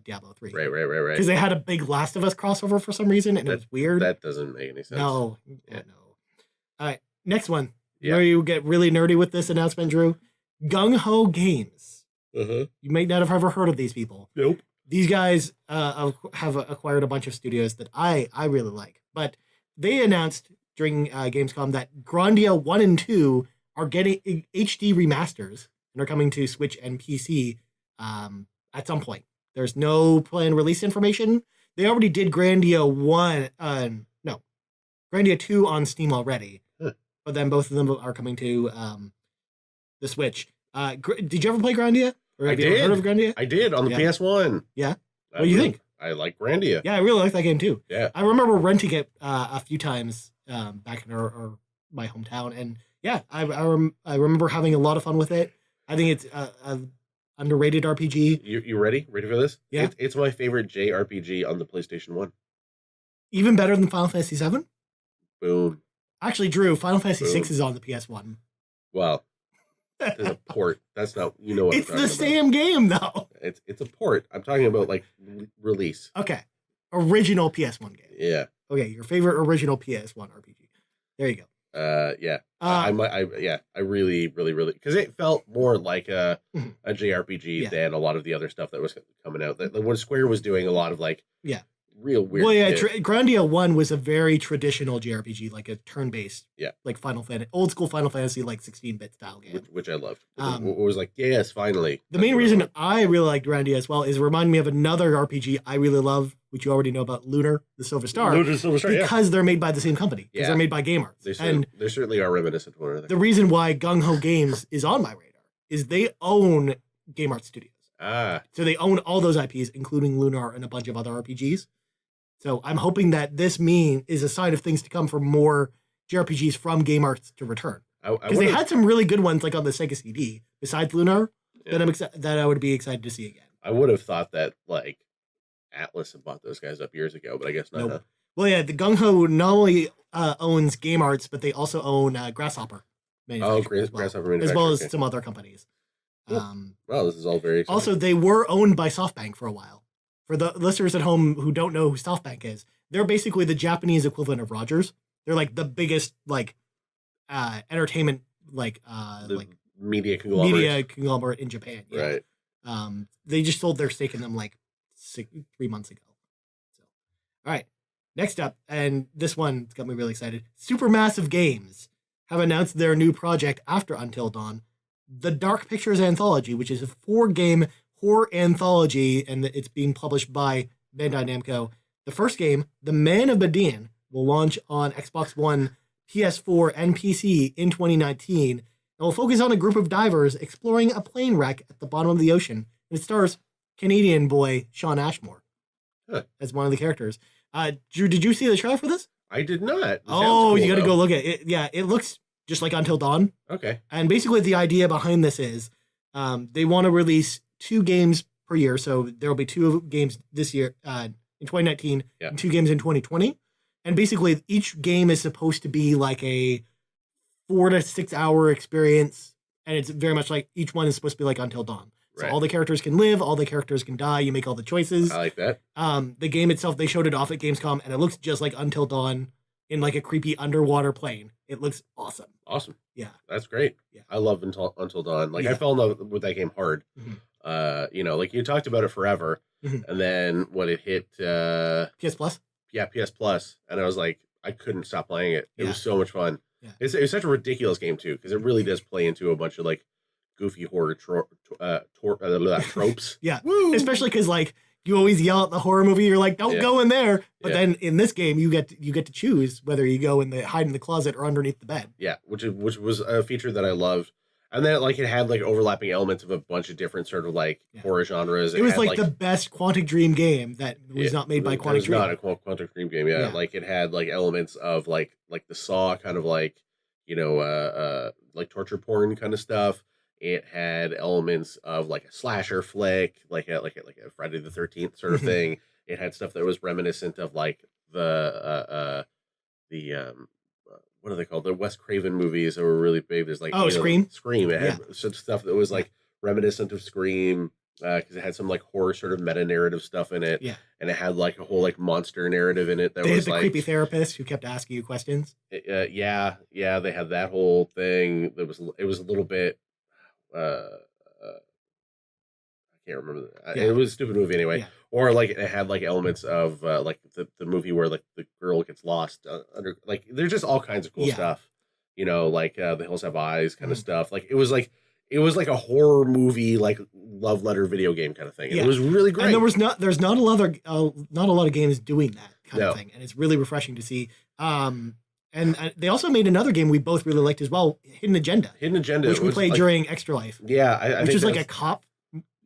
Diablo 3. Right. Because they had a big Last of Us crossover for some reason, and it was weird. That doesn't make any sense. No. All right, next one. Yeah. You know, you get really nerdy with this announcement, Drew. Gung Ho Games. You may not have ever heard of these people. Nope. These guys have acquired a bunch of studios that I really like. But they announced during Gamescom that Grandia 1 and 2 are getting HD remasters and are coming to Switch and PC at some point. There's no planned release information. They already did Grandia 2 on Steam already. But then both of them are coming to the Switch. Did you ever play Grandia? Or have you ever heard of Grandia? I did on the PS1. Yeah. What do you think? I like Grandia. Yeah, I really like that game too. Yeah. I remember renting it a few times back in my hometown, and yeah, I remember having a lot of fun with it. I think it's a underrated RPG. You ready? Ready for this? Yeah. It's my favorite JRPG on the PlayStation 1. Even better than Final Fantasy VII? Boom. Actually, Drew, Final Fantasy VI is on the PS1. Well, there's a port. That's not, you know what It's the same game, though. It's a port. I'm talking about like release. Okay. Original PS1 game. Yeah. Okay, your favorite original PS1 RPG. There you go. Yeah. I really, because it felt more like a JRPG than a lot of the other stuff that was coming out. When Square was doing a lot of like real weird. Well, yeah, Grandia 1 was a very traditional JRPG, like a turn-based, like Final Fantasy, old school Final Fantasy, like 16-bit style game, which I loved. It was like, yes, finally. The main reason I really like Grandia as well is it reminded me of another RPG I really love, which you already know about, Lunar, the Silver Star. Lunar, the Silver Star, because they're made by the same company. Because they're made by Game Arts. They certainly are reminiscent of one another. The reason why Gung Ho Games is on my radar is they own Game Arts Studios. So they own all those IPs, including Lunar and a bunch of other RPGs. So I'm hoping that this is a sign of things to come for more JRPGs from Game Arts to return. Because they had some really good ones, like on the Sega CD, besides Lunar, that I would be excited to see again. I would have thought that like Atlas had bought those guys up years ago, but I guess not. Nope. Well, yeah, the Gung Ho not only owns Game Arts, but they also own Grasshopper. Grasshopper as well as some other companies. Wow, this is all very exciting. Also, they were owned by SoftBank for a while. For the listeners at home who don't know who SoftBank is, they're basically the Japanese equivalent of Rogers. They're like the biggest like entertainment like media conglomerate in Japan. Yeah. Right. They just sold their stake in them like 3 months ago. So, all right. Next up, and this one got me really excited. Supermassive Games have announced their new project after Until Dawn, the Dark Pictures Anthology, which is a 4-game horror anthology, and it's being published by Bandai Namco. The first game, The Man of Medan, will launch on Xbox One, PS4, and PC in 2019, and will focus on a group of divers exploring a plane wreck at the bottom of the ocean. And it stars Canadian boy Sean Ashmore as one of the characters. Drew, did you see the trailer for this? I did not. Cool, you got to go look at it. Yeah, it looks just like Until Dawn. Okay. And basically the idea behind this is they want to release 2 games per year. So there will be 2 games this year in 2019 and 2 games in 2020. And basically each game is supposed to be like a 4 to 6 hour experience. And it's very much like each one is supposed to be like Until Dawn. So all the characters can live, all the characters can die, you make all the choices. I like that. The game itself, they showed it off at Gamescom, and it looks just like Until Dawn in like a creepy underwater plane. It looks awesome. Awesome. Yeah. That's great. Yeah. I love Until Dawn. Like I fell in love with that game hard. Mm-hmm. Like you talked about it forever, and then when it hit PS Plus? Yeah, PS Plus, and I was like, I couldn't stop playing it. It was so much fun. Yeah. It's such a ridiculous game too, because it really does play into a bunch of like goofy horror tropes. Yeah. Woo! Especially because like you always yell at the horror movie, you're like, don't go in there. But then in this game, you get to choose whether you go hide in the closet or underneath the bed. Yeah, which was a feature that I loved. And then it had like overlapping elements of a bunch of different sort of like horror genres. It was like the best Quantic Dream game that was not made by Quantic Dream. It was not a Quantic Dream game. Yeah. Like it had like elements of like the Saw kind of like, like torture porn kind of stuff. It had elements of like a slasher flick, like a Friday the 13th sort of thing. It had stuff that was reminiscent of like the what are they called? The Wes Craven movies that were really big. There's like Scream. Scream. It had some stuff that was like reminiscent of Scream because it had some like horror sort of meta narrative stuff in it. Yeah, and it had like a whole like monster narrative in it. That they was had the like creepy therapist who kept asking you questions. They had that whole thing. It was a little bit. I can't remember. It was a stupid movie anyway. Yeah. Or like it had like elements of like the movie where like the girl gets lost under like there's just all kinds of cool stuff. Like The Hills Have Eyes kind of stuff. Like it was like a horror movie like love letter video game kind of thing. And it was really great. And there's not a lot of games doing that kind of thing, and it's really refreshing to see. And they also made another game we both really liked as well, Hidden Agenda. Which we played during Extra Life. Yeah. Which is like a cop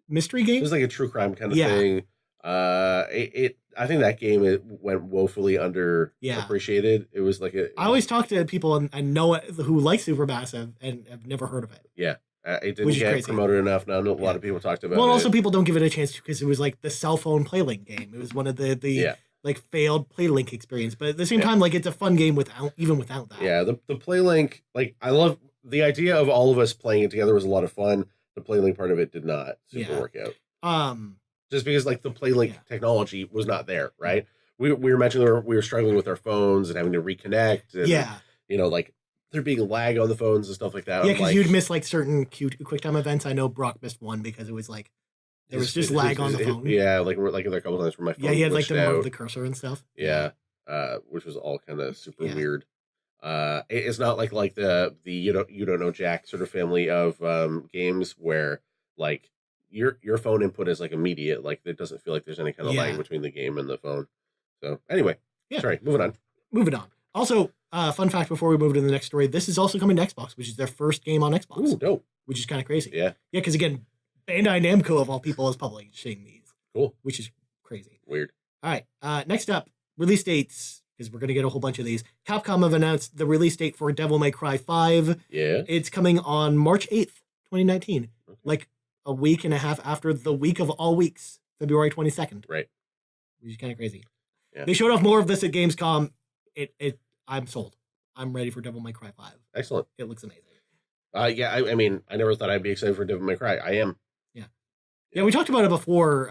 mystery game. It was like a true crime kind of thing. I think that game went woefully underappreciated. It was like I always talk to people and know it, who like Supermassive and have never heard of it. Yeah. It didn't get crazy. Promoted enough. Not a lot of people talked about it. Well, also people don't give it a chance because it was like the cell phone PlayLink game. It was one of the like failed PlayLink experience. But at the same time, like it's a fun game without that. Yeah, the PlayLink, like I love the idea of all of us playing it together was a lot of fun. The PlayLink part of it did not super work out. Just because like the PlayLink technology was not there, right? We were mentioning we were struggling with our phones and having to reconnect. And, like there being lag on the phones and stuff like that. Yeah, because you'd miss like certain QuickTime events. I know Brock missed one because it was like there was just lag on the phone. Yeah, like there were a couple times where my phone. Yeah, he had like to move the cursor and stuff. Yeah, which was all kind of super weird. It's not like the you don't know Jack sort of family of games where like your phone input is like immediate. Like it doesn't feel like there's any kind of lag between the game and the phone. So anyway, sorry, moving on. Also, fun fact before we move to the next story, this is also coming to Xbox, which is their first game on Xbox. Ooh, dope. Which is kind of crazy. Yeah, because again, Bandai Namco of all people is publishing these. Cool. Which is crazy. Weird. All right. Next up, release dates, because we're going to get a whole bunch of these. Capcom have announced the release date for Devil May Cry 5. Yeah. It's coming on March 8th, 2019. Okay. Like a week and a half after the week of all weeks, February 22nd. Right. Which is kind of crazy. Yeah. They showed off more of this at Gamescom. I'm sold. I'm ready for Devil May Cry 5. Excellent. It looks amazing. I mean, I never thought I'd be excited for Devil May Cry. I am. Yeah, we talked about it before.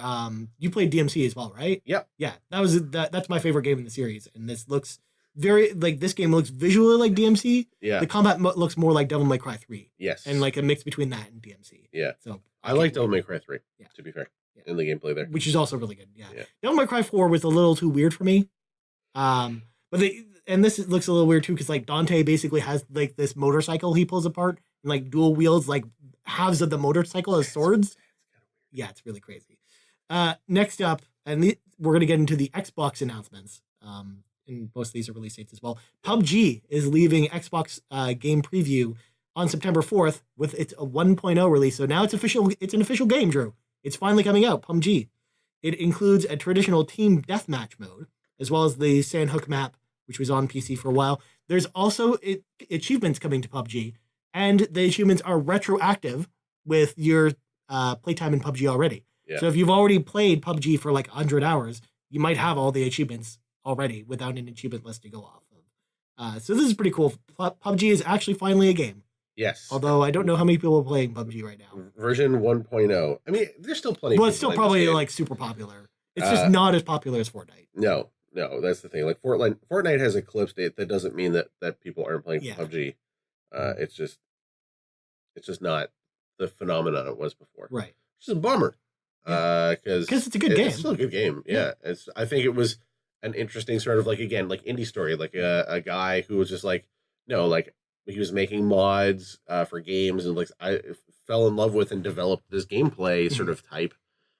You played DMC as well, right? Yep. Yeah, that's my favorite game in the series, and this looks this game looks visually like DMC. Yeah. The combat looks more like Devil May Cry 3. Yes. And like a mix between that and DMC. Yeah. So I like Devil May Cry 3. Yeah. To be fair, in the gameplay there, which is also really good. Yeah. Devil May Cry 4 was a little too weird for me. But this looks a little weird too because like Dante basically has like this motorcycle he pulls apart and like dual wields like halves of the motorcycle as swords. Yeah, it's really crazy. Next up, and we're going to get into the Xbox announcements. And most of these are release dates as well. PUBG is leaving Xbox Game Preview on September 4th with its 1.0 release. So now it's official. It's an official game, Drew. It's finally coming out, PUBG. It includes a traditional team deathmatch mode, as well as the Sandhook map, which was on PC for a while. There's also achievements coming to PUBG, and the achievements are retroactive with your playtime in PUBG already. Yeah. So if you've already played PUBG for like 100 hours, you might have all the achievements already without an achievement list to go off of. So this is pretty cool. PUBG is actually finally a game. Yes. Although I don't know how many people are playing PUBG right now. Version 1.0. I mean, there's still plenty of people. Well, it's still probably like super popular. It's just not as popular as Fortnite. No, that's the thing. Like Fortnite has eclipsed it. That doesn't mean that people aren't playing PUBG. It's just not the phenomenon it was before. Right. Which is a bummer. Because it's a good game. It's still a good game. Yeah. I think it was an interesting sort of like, again, like indie story, like a guy who was just like, no, like he was making mods for games and like I fell in love with and developed this gameplay sort of type.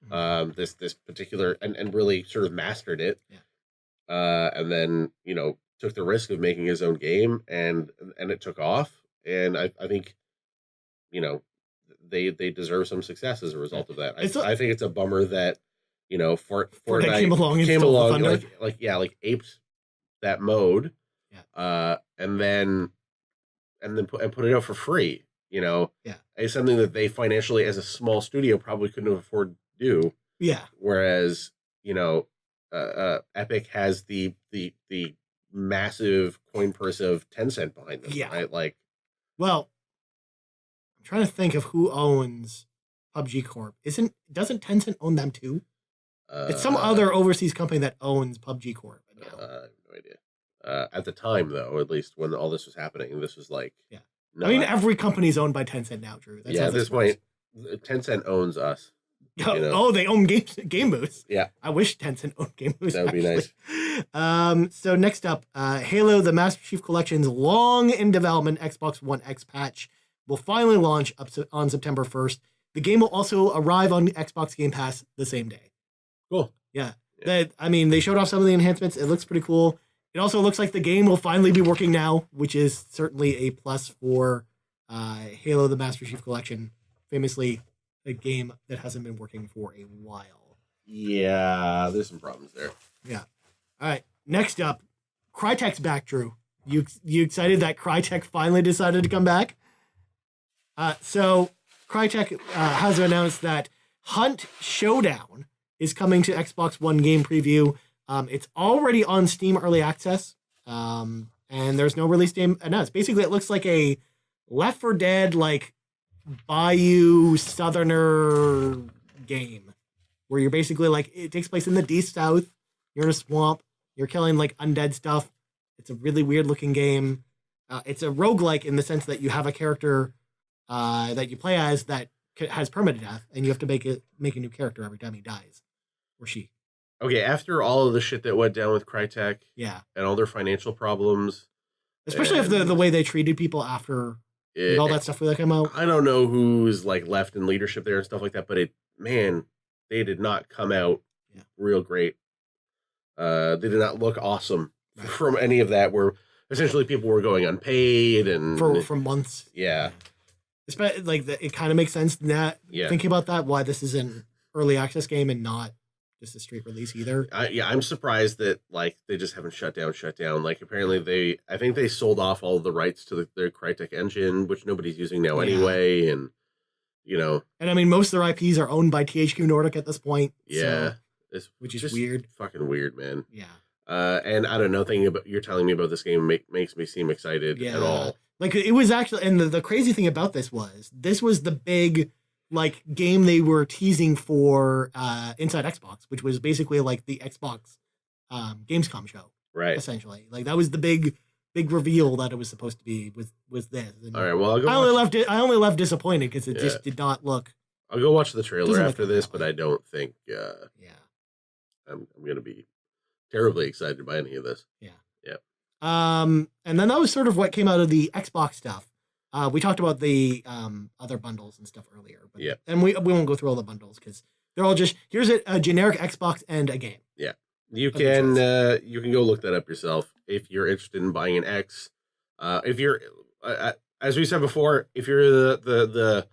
This particular and really sort of mastered it. Yeah. And then, took the risk of making his own game and it took off. And I think, they deserve some success as a result of that. I think it's a bummer that Fortnite came along like aped that mode, and then put it out for free. It's something that they financially, as a small studio, probably couldn't afford to do. Yeah. Whereas Epic has the massive coin purse of Tencent behind them. Yeah. Right. Like, well. I'm trying to think of who owns PUBG Corp. Doesn't Tencent own them too? It's some other overseas company that owns PUBG Corp. I have no idea. At the time, though, at least when all this was happening, this was like, every company's owned by Tencent now, Drew. That's at this point, Tencent owns us. Oh, they own Game Boost. Yeah, I wish Tencent owned Game Boost. That would be nice. So next up, Halo: The Master Chief Collection's long in development Xbox One X patch will finally launch on September 1st. The game will also arrive on Xbox Game Pass the same day. Cool. Yeah. They showed off some of the enhancements. It looks pretty cool. It also looks like the game will finally be working now, which is certainly a plus for Halo: The Master Chief Collection. Famously, a game that hasn't been working for a while. Yeah, there's some problems there. Yeah. All right. Next up, Crytek's back, Drew. You excited that Crytek finally decided to come back? So Crytek has announced that Hunt Showdown is coming to Xbox One game preview. It's already on Steam Early Access, and there's no release date announced. Basically, it looks like a Left 4 Dead, like, Bayou Southerner game, where you're basically, like, it takes place in the Deep South. You're in a swamp. You're killing, like, undead stuff. It's a really weird-looking game. It's a roguelike in the sense that you have a character that you play as that has permadeath, and you have to make a new character every time he dies, or she. Okay, after all of the shit that went down with Crytek, yeah, and all their financial problems, especially if the way they treated people after all that stuff that came out. I don't know who's like left in leadership there and stuff like that, but they did not come out real great. They did not look awesome from any of that. Where essentially people were going unpaid and for months. Yeah. Especially, like, it kind of makes sense that thinking about that, why this is an early access game and not just a straight release either. I'm surprised that, like, they just haven't shut down. Like, apparently I think they sold off all of the rights to their Crytek engine, which nobody's using now anyway, and and I mean, most of their IPs are owned by THQ Nordic at this point. Yeah, so, which is weird. Fucking weird, man. Yeah. And I don't know, you're telling me about this game makes me seem excited at all. Like, it was actually, and the crazy thing about this was the big, like, game they were teasing for Inside Xbox, which was basically like the Xbox Gamescom show, right? Essentially, like, that was the big reveal that it was supposed to be was this. And all right, well, I only left disappointed because it just did not look. I'll go watch the trailer after this, but I don't think I'm gonna be terribly excited by any of this. Yeah. And then that was sort of what came out of the Xbox stuff. We talked about the other bundles and stuff earlier, but and we won't go through all the bundles because they're all just here's a generic Xbox and a game. Yeah, you can go look that up yourself if you're interested in buying an X. If you're as we said before, if you're the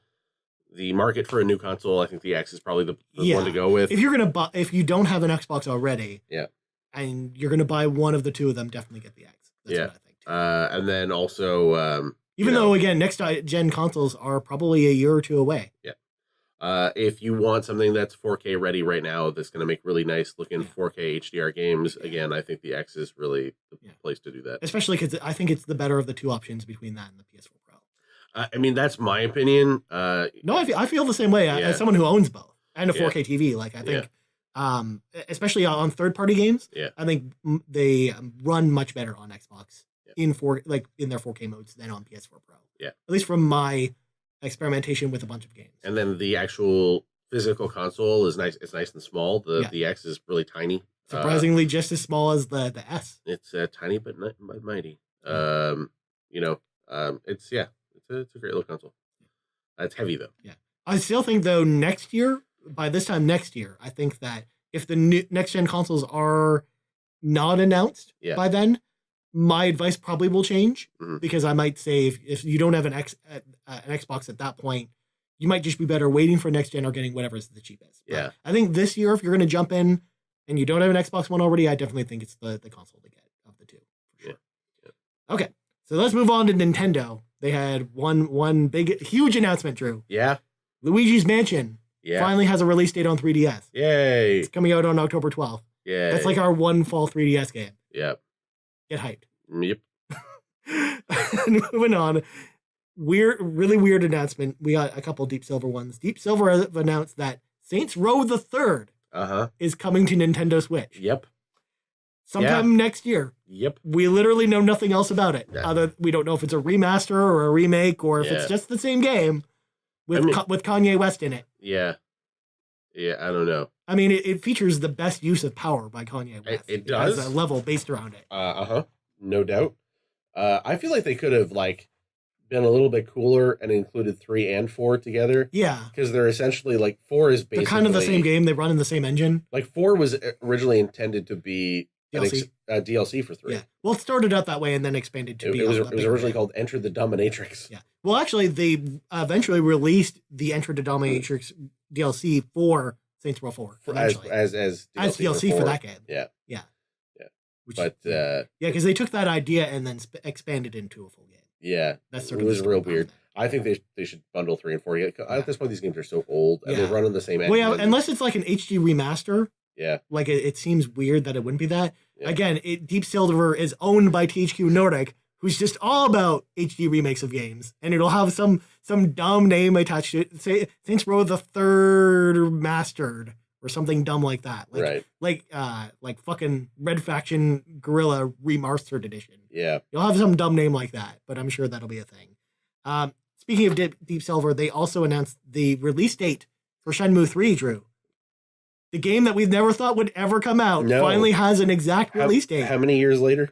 market for a new console, I think the X is probably the one to go with. If you're gonna if you don't have an Xbox already, and you're gonna buy one of the two of them, definitely get the X. That's what I think too. And then also, even though again, next gen consoles are probably a year or two away. Yeah. If you want something that's 4K ready right now, that's going to make really nice looking 4K HDR games, again, I think the X is really the place to do that. Especially because I think it's the better of the two options between that and the PS4 Pro. I mean, that's my opinion. No, I feel the same way as someone who owns both and a 4K TV. Like, I think, especially on third-party games, I think they run much better on Xbox in their 4K modes than on PS4 Pro. Yeah, at least from my experimentation with a bunch of games. And then the actual physical console is nice. It's nice and small. The X is really tiny. Surprisingly, just as small as the S. It's tiny but mighty. It's a great little console. It's heavy though. Yeah, I still think though by this time next year, I think that if the new next gen consoles are not announced by then, my advice probably will change because I might say if you don't have an Xbox at that point, you might just be better waiting for next gen or getting whatever's the cheapest. Yeah, I think this year, if you're going to jump in and you don't have an Xbox One already, I definitely think it's the console to get of the two. For sure. Yeah. Okay, so let's move on to Nintendo. They had one huge announcement, Drew. Yeah. Luigi's Mansion finally has a release date on 3DS. Yay. It's coming out on October 12th. Yeah. That's like our one fall 3DS game. Yep. Get hyped. Yep. Moving on. Really weird announcement. We got a couple Deep Silver ones. Deep Silver have announced that Saints Row the Third is coming to Nintendo Switch. Yep. Sometime next year. Yep. We literally know nothing else about it. We don't know if it's a remaster or a remake or if it's just the same game with Kanye West in it. Yeah. Yeah, I don't know. I mean, it features the best use of power by Kanye West. It does. It has a level based around it. No doubt. I feel like they could have been a little bit cooler and included 3 and 4 together. Yeah. Because they're essentially 4 is basically... They're kind of the same game. They run in the same engine. 4 was originally intended to be DLC for 3. Yeah. Well, it started out that way and then expanded to be... It was originally called Enter the Dominatrix. Yeah. Well, actually, they eventually released the Enter the Dominatrix DLC for Saints Row 4 as eventually. as DLC for that game. Yeah. Yeah. Yeah. Which, But yeah, because they took that idea and then expanded into a full game. yeah, That's sort it of was the real story weird. behind I think they should bundle 3 and 4. Yeah. At this point, these games are so old and they Yeah. run on the same Well, engine. yeah, unless it's like an HD remaster. Yeah. Like it seems weird that it wouldn't be that. Yeah. Again, Deep Silver is owned by THQ Nordic, who's just all about HD remakes of games, and it'll have some dumb name attached to it. Say Saints Row the Third Mastered or something dumb like that. Like, Right. Like fucking Red Faction Guerrilla Remastered Edition. Yeah. You'll have some dumb name like that, but I'm sure that'll be a thing. Speaking of Deep Silver, they also announced the release date for Shenmue 3, Drew. The game that we've never thought would ever come out finally has an exact release date. How many years later?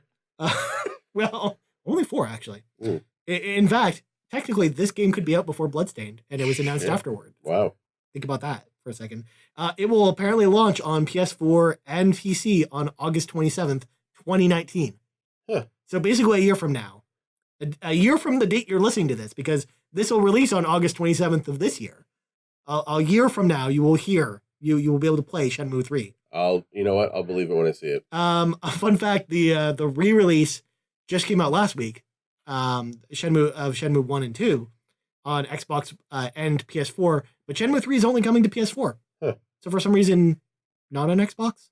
Well, only 4, actually. Mm. In fact, technically, this game could be out before Bloodstained, and it was announced afterward. Wow. Think about that for a second. It will apparently launch on PS4 and PC on August 27th, 2019. Huh. So basically a year from now. A year from the date you're listening to this, because this will release on August 27th of this year. A year from now, you will hear, you will be able to play Shenmue 3. You know what? I'll believe it when I see it. A fun fact, the re-release just came out last week. Shenmue 1 and 2 on Xbox and PS4, but Shenmue 3 is only coming to PS4. Huh. So for some reason, not on Xbox,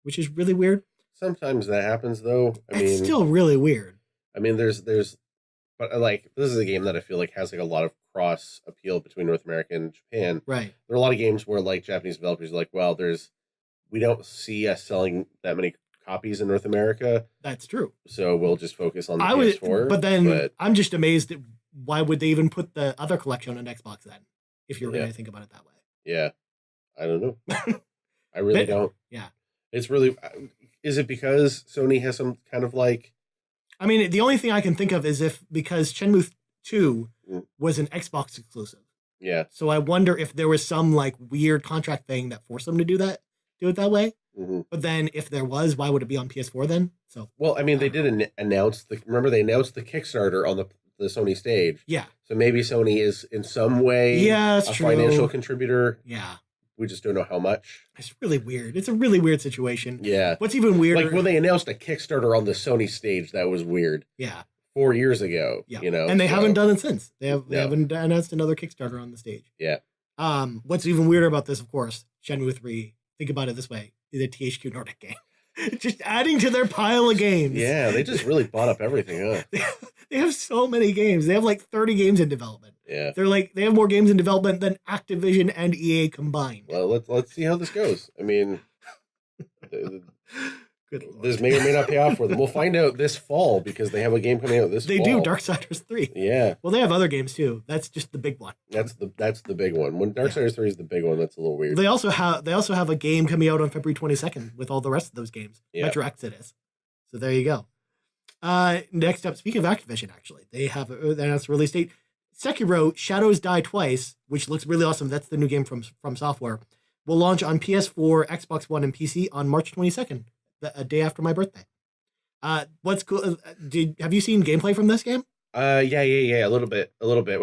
which is really weird. Sometimes that happens, though. It's still really weird. I mean, but like this is a game that I feel like has like a lot of cross appeal between North America and Japan. Right. There are a lot of games where like Japanese developers are like, well, we don't see us selling that many copies in North America. That's true. So we'll just focus on the PS4. But then I'm just amazed at why would they even put the other collection on Xbox then, if you're going to think about it that way. Yeah. I don't know. I really don't. Yeah. It's really, is it because Sony has some kind of like, I mean, the only thing I can think of is because Shenmue 2 was an Xbox exclusive. Yeah. So I wonder if there was some like weird contract thing that forced them to do it that way. Mm-hmm. But then if there was, why would it be on PS4 then? So well, I mean, they did announce remember they announced the Kickstarter on the Sony stage. Yeah. So maybe Sony is in some way a financial contributor. Yeah. We just don't know how much. It's really weird. It's a really weird situation. Yeah. What's even weirder? Like when they announced a Kickstarter on the Sony stage, that was weird. Yeah. 4 years ago. Yeah. You know, and they haven't done it since. They haven't announced another Kickstarter on the stage. Yeah. What's even weirder about this, of course, Shenmue 3. Think about it this way: is a THQ Nordic game. Just adding to their pile of games. Yeah, they just really bought up everything, huh? They have so many games. They have like 30 games in development. Yeah. They have more games in development than Activision and EA combined. Well, let's see how this goes. I mean, Good Lord. This may or may not pay off for them. We'll find out this fall because they have a game coming out this fall. They do, Darksiders 3. Yeah. Well, they have other games too. That's just the big one. That's the big one. When Darksiders 3 is the big one, that's a little weird. They also have a game coming out on February 22nd with all the rest of those games. Yeah. Metro Exodus. So there you go. Next up, speaking of Activision, actually, they announced a release date. Sekiro: Shadows Die Twice, which looks really awesome. That's the new game from Software. Will launch on PS4, Xbox One, and PC on March 22nd, a day after my birthday. What's cool? Have you seen gameplay from this game? Yeah, a little bit.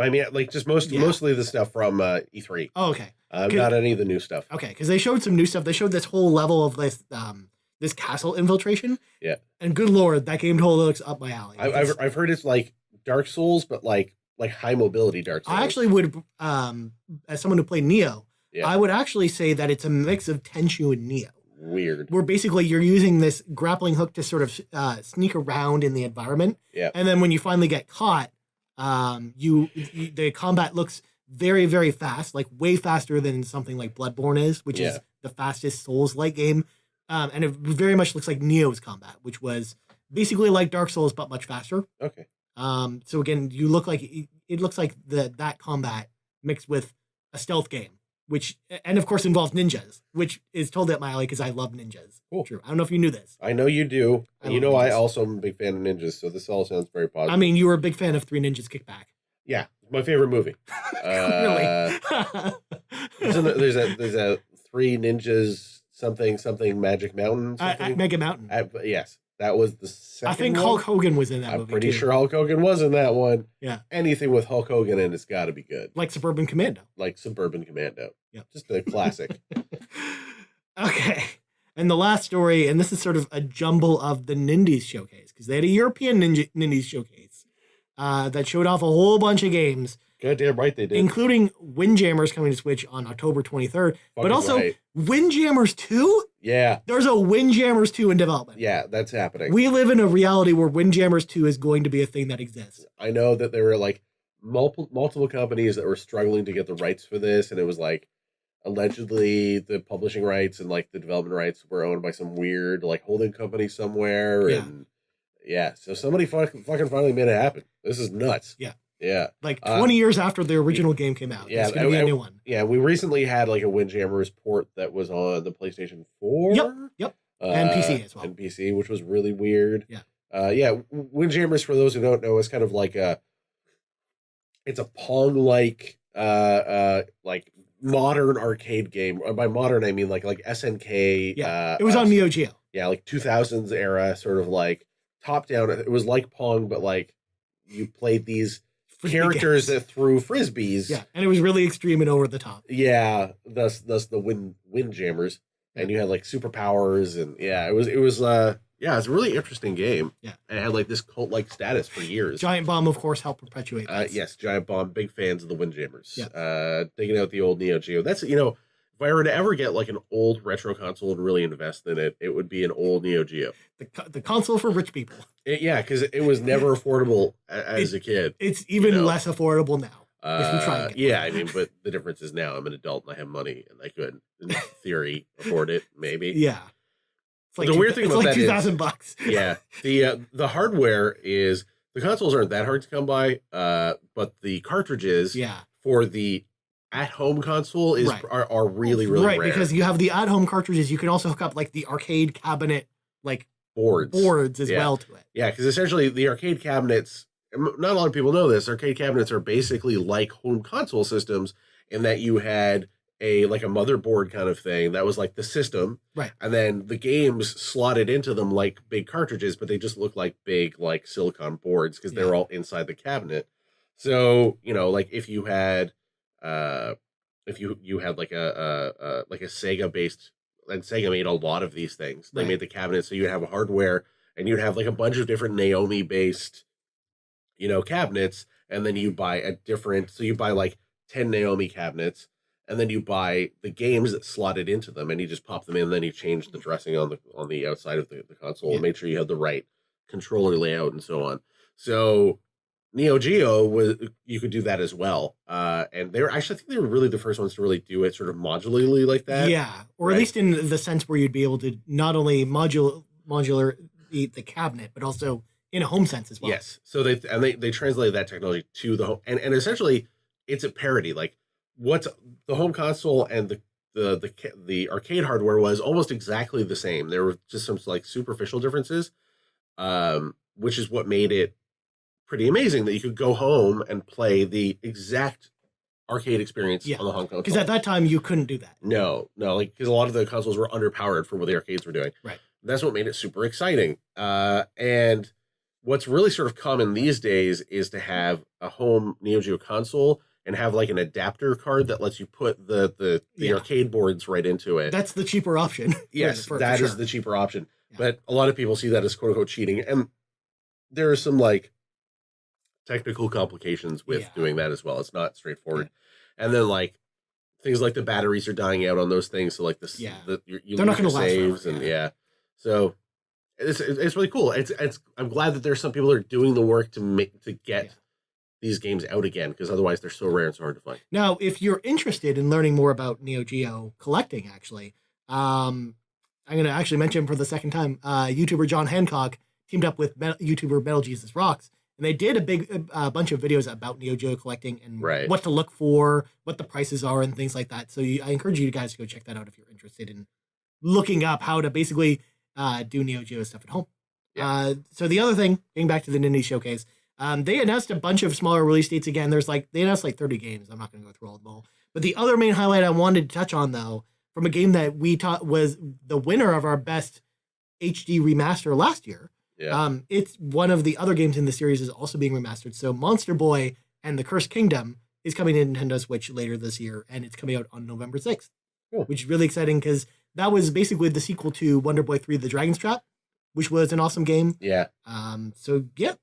I mean, like just mostly the stuff from E3. Oh, okay. Not any of the new stuff. Okay, because they showed some new stuff. They showed this whole level of this castle infiltration. Yeah. And good Lord, that game totally looks up my alley. I've heard it's like Dark Souls, but like high mobility Dark Souls. I actually would, as someone who played Neo, I would actually say that it's a mix of Tenchu and Neo. Weird. Where basically you're using this grappling hook to sort of sneak around in the environment. Yeah. And then when you finally get caught, the combat looks very, very fast, like way faster than something like Bloodborne is, which is the fastest Souls-like game. And it very much looks like Neo's combat, which was basically like Dark Souls, but much faster. Okay. So again, it looks like that combat mixed with a stealth game, and of course involves ninjas, which is totally up my alley because I love ninjas. Cool. True. I don't know if you knew this. I know you do. I also am a big fan of ninjas, so this all sounds very positive. I mean, you were a big fan of Three Ninjas Kickback. Yeah, my favorite movie. Really? There's a Three Ninjas something Magic Mountain. Mega Mountain. Yes. That was the second I think one. Hulk Hogan was in that movie. I'm pretty sure Hulk Hogan was in that one. Yeah. Anything with Hulk Hogan in it's got to be good. Like Suburban Commando. Like Suburban Commando. Yep. Just a classic. Okay. And the last story, and this is sort of a jumble of the Nindies showcase, because they had a European Nindies showcase that showed off a whole bunch of games. Goddamn right they did. Including Windjammers coming to Switch on October 23rd. But also right. Windjammers 2? Yeah. There's a Windjammers 2 in development. Yeah, that's happening. We live in a reality where Windjammers 2 is going to be a thing that exists. I know that there were like multiple companies that were struggling to get the rights for this, and it was like allegedly the publishing rights and like the development rights were owned by some weird like holding company somewhere. Yeah. And yeah, so somebody fucking finally made it happen. This is nuts. Yeah. Yeah. Like 20 years after the original game came out. Yeah. It's going to be a new one. Yeah. We recently had like a Windjammers port that was on the PlayStation 4. Yep. And PC as well. And PC, which was really weird. Yeah. Yeah. Windjammers, for those who don't know, is kind of like it's a Pong-like, like modern arcade game. By modern, I mean like SNK. Yeah. It was on Neo Geo. Yeah. Like 2000s era, sort of like top down. It was like Pong, but like you played these characters that threw frisbees. Yeah, and it was really extreme and over the top. Yeah, thus the Windjammers, and you had like superpowers, and yeah, it was it's a really interesting game. Yeah, and it had like this cult like status for years. Giant Bomb, of course, helped perpetuate this. Yes, Giant Bomb, big fans of the Windjammers. Yeah, digging out the old Neo Geo. That's if I were to ever get like an old retro console and really invest in it, it would be an old Neo Geo. The console for rich people. Yeah, because it was never affordable as a kid. It's even less affordable now. If you try yeah, I mean, but the difference is now I'm an adult and I have money and I could, in theory, afford it. Maybe. Yeah. It's like the weird thing about that is $2,000. Yeah, the hardware is the consoles aren't that hard to come by, but the cartridges for the at-home console are really rare. Because you have the at-home cartridges. You can also hook up like the arcade cabinet like boards as well to it. Yeah, because essentially the arcade cabinets, not a lot of people know this, arcade cabinets are basically like home console systems in that you had a motherboard kind of thing that was like the system, right? And then the games slotted into them like big cartridges, but they just look like big like silicon boards because they're all inside the cabinet. So like if you had you had like a Sega based, and Sega made a lot of these things. They made the cabinet so you'd have a hardware and you'd have like a bunch of different Naomi based cabinets, and then you buy you buy like 10 Naomi cabinets, and then you buy the games that slotted into them, and you just pop them in, and then you change the dressing on the outside of the console and make sure you have the right controller layout and so on. So Neo Geo you could do that as well, and I think they were really the first ones to really do it sort of modularly like that. Yeah, or at least in the sense where you'd be able to not only modular the cabinet, but also in a home sense as well. Yes, so they translated that technology to the home, and essentially it's a parody. Like what's the home console and the arcade hardware was almost exactly the same. There were just some like superficial differences, which is what made it pretty amazing that you could go home and play the exact arcade experience on the home console. Because at that time you couldn't do that. No, like because a lot of the consoles were underpowered for what the arcades were doing. Right. That's what made it super exciting. And what's really sort of common these days is to have a home Neo Geo console and have like an adapter card that lets you put the arcade boards right into it. That's the cheaper option. Yes, that is the cheaper option. Yeah. But a lot of people see that as quote unquote cheating. And there are some like technical complications with doing that as well. It's not straightforward. Yeah. And then like things like the batteries are dying out on those things. So like this, they're not going to saves last and so it's really cool. I'm glad that there's some people that are doing the work to get these games out again, because otherwise they're so rare and so hard to find. Now, if you're interested in learning more about Neo Geo collecting, actually, I'm going to actually mention for the second time, YouTuber John Hancock teamed up with YouTuber Metal Jesus Rocks, and they did a bunch of videos about Neo Geo collecting and what to look for, what the prices are, and things like that. So I encourage you guys to go check that out if you're interested in looking up how to basically do Neo Geo stuff at home. Yeah. So the other thing, getting back to the Nindy Showcase, they announced a bunch of smaller release dates again. They announced like 30 games. I'm not going to go through all of them all. But the other main highlight I wanted to touch on, though, from a game that we taught was the winner of our best HD remaster last year. Yeah. It's one of the other games in the series is also being remastered. So Monster Boy and the Cursed Kingdom is coming to Nintendo Switch later this year, and it's coming out on November 6th, Cool. which is really exciting because that was basically the sequel to Wonder Boy 3: The Dragon's Trap, which was an awesome game. Yeah. So yeah,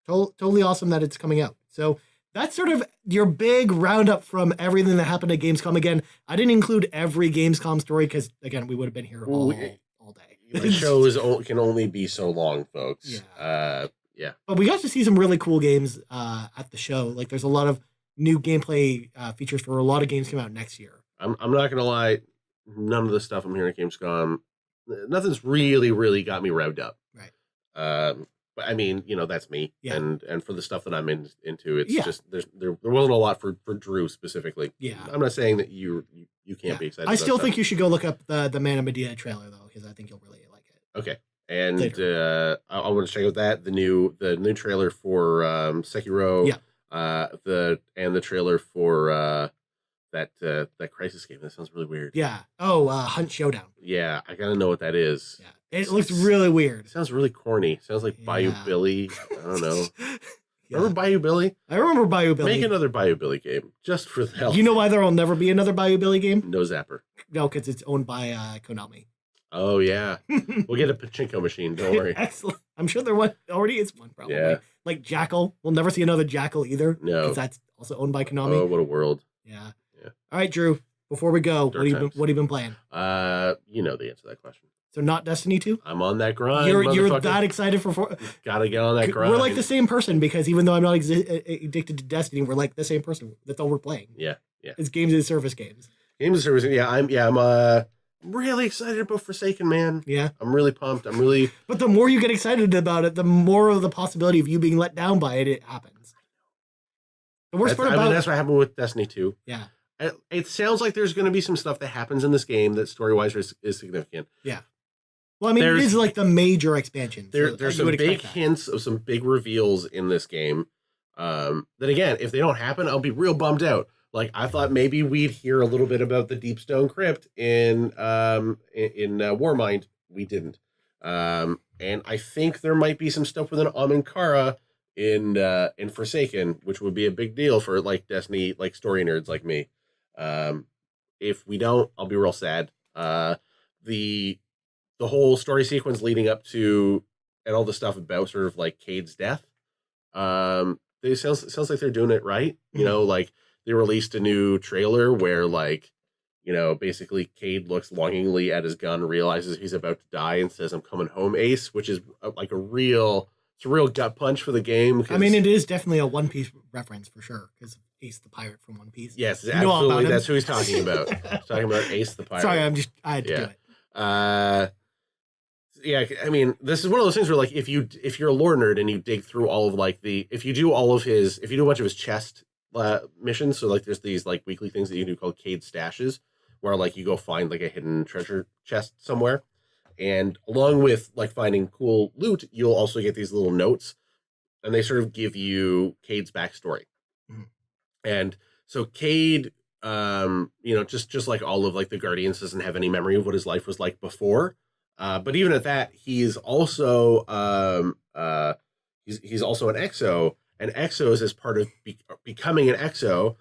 totally awesome that it's coming out. So that's sort of your big roundup from everything that happened at Gamescom. Again, I didn't include every Gamescom story because, again, we would have been here all day. The shows can only be so long, folks. Yeah. But we got to see some really cool games at the show. Like, there's a lot of new gameplay features for a lot of games coming out next year. I'm not going to lie. None of the stuff I'm hearing at Gamescom, nothing's really got me revved up. Right. But I mean, that's me. Yeah. And for the stuff that I'm into, it's just there wasn't a lot for Drew specifically. Yeah. I'm not saying that you can't be excited. I still think you should go look up the Man of Medea trailer though, because I think you'll really like it. Okay. And I want to check out that the new trailer for Sekiro. Yeah. The trailer for that Crisis game. That sounds really weird. Yeah. Oh, Hunt Showdown. Yeah, I gotta know what that is. Yeah. It looks really weird. It sounds really corny. Sounds like Bayou Billy. I don't know. Yeah. Remember Bayou Billy? I remember Bayou Billy. Make another Bayou Billy game, just for the hell. You know why there will never be another Bayou Billy game? No Zapper. No, because it's owned by Konami. Oh, yeah. We'll get a pachinko machine. Don't worry. Excellent. I'm sure there already is one, probably. Yeah. Like Jackal. We'll never see another Jackal either. No. Because that's also owned by Konami. Oh, what a world. Yeah. All right, Drew. Before we go, what have you been playing? You know the answer to that question. So not Destiny 2? I'm on that grind. You're that excited for Gotta get on that grind. We're like the same person because even though I'm not addicted to Destiny, we're like the same person. That's all we're playing. Yeah. It's games as a service games. Games as a service. Yeah, I'm really excited about Forsaken, man. Yeah. I'm really pumped. But the more you get excited about it, the more of the possibility of you being let down by it happens. The worst part about that's what happened with Destiny 2. Yeah. It sounds like there's going to be some stuff that happens in this game that story-wise is significant. Yeah. Well, I mean, it is like the major expansion. There's some big hints of some big reveals in this game. That again, if they don't happen, I'll be real bummed out. Like I thought maybe we'd hear a little bit about the Deepstone Crypt in Warmind. We didn't. And I think there might be some stuff with an Ahamkara in Forsaken, which would be a big deal for like Destiny like story nerds like me. If we don't, I'll be real sad. The whole story sequence leading up to and all the stuff about sort of like Cade's death. It sounds like they're doing it right. You know, like they released a new trailer where like, basically Cade looks longingly at his gun, realizes he's about to die and says, "I'm coming home, Ace," which is like a real gut punch for the game. I mean, it is definitely a One Piece reference for sure because Ace the pirate from One Piece. Yes, absolutely. That's who he's talking about. He's talking about Ace the pirate. Sorry, I had to do it. Yeah, I mean, this is one of those things where, like, if you're a lore nerd and you dig through all of like if you do a bunch of his chest missions, so like there's these like weekly things that you do called Cade stashes, where like you go find like a hidden treasure chest somewhere, and along with like finding cool loot, you'll also get these little notes, and they sort of give you Cade's backstory, and so Cade, just like all of like the Guardians, doesn't have any memory of what his life was like before. But even at that, he's also he's also an Exo, and Exos as part of becoming an Exo,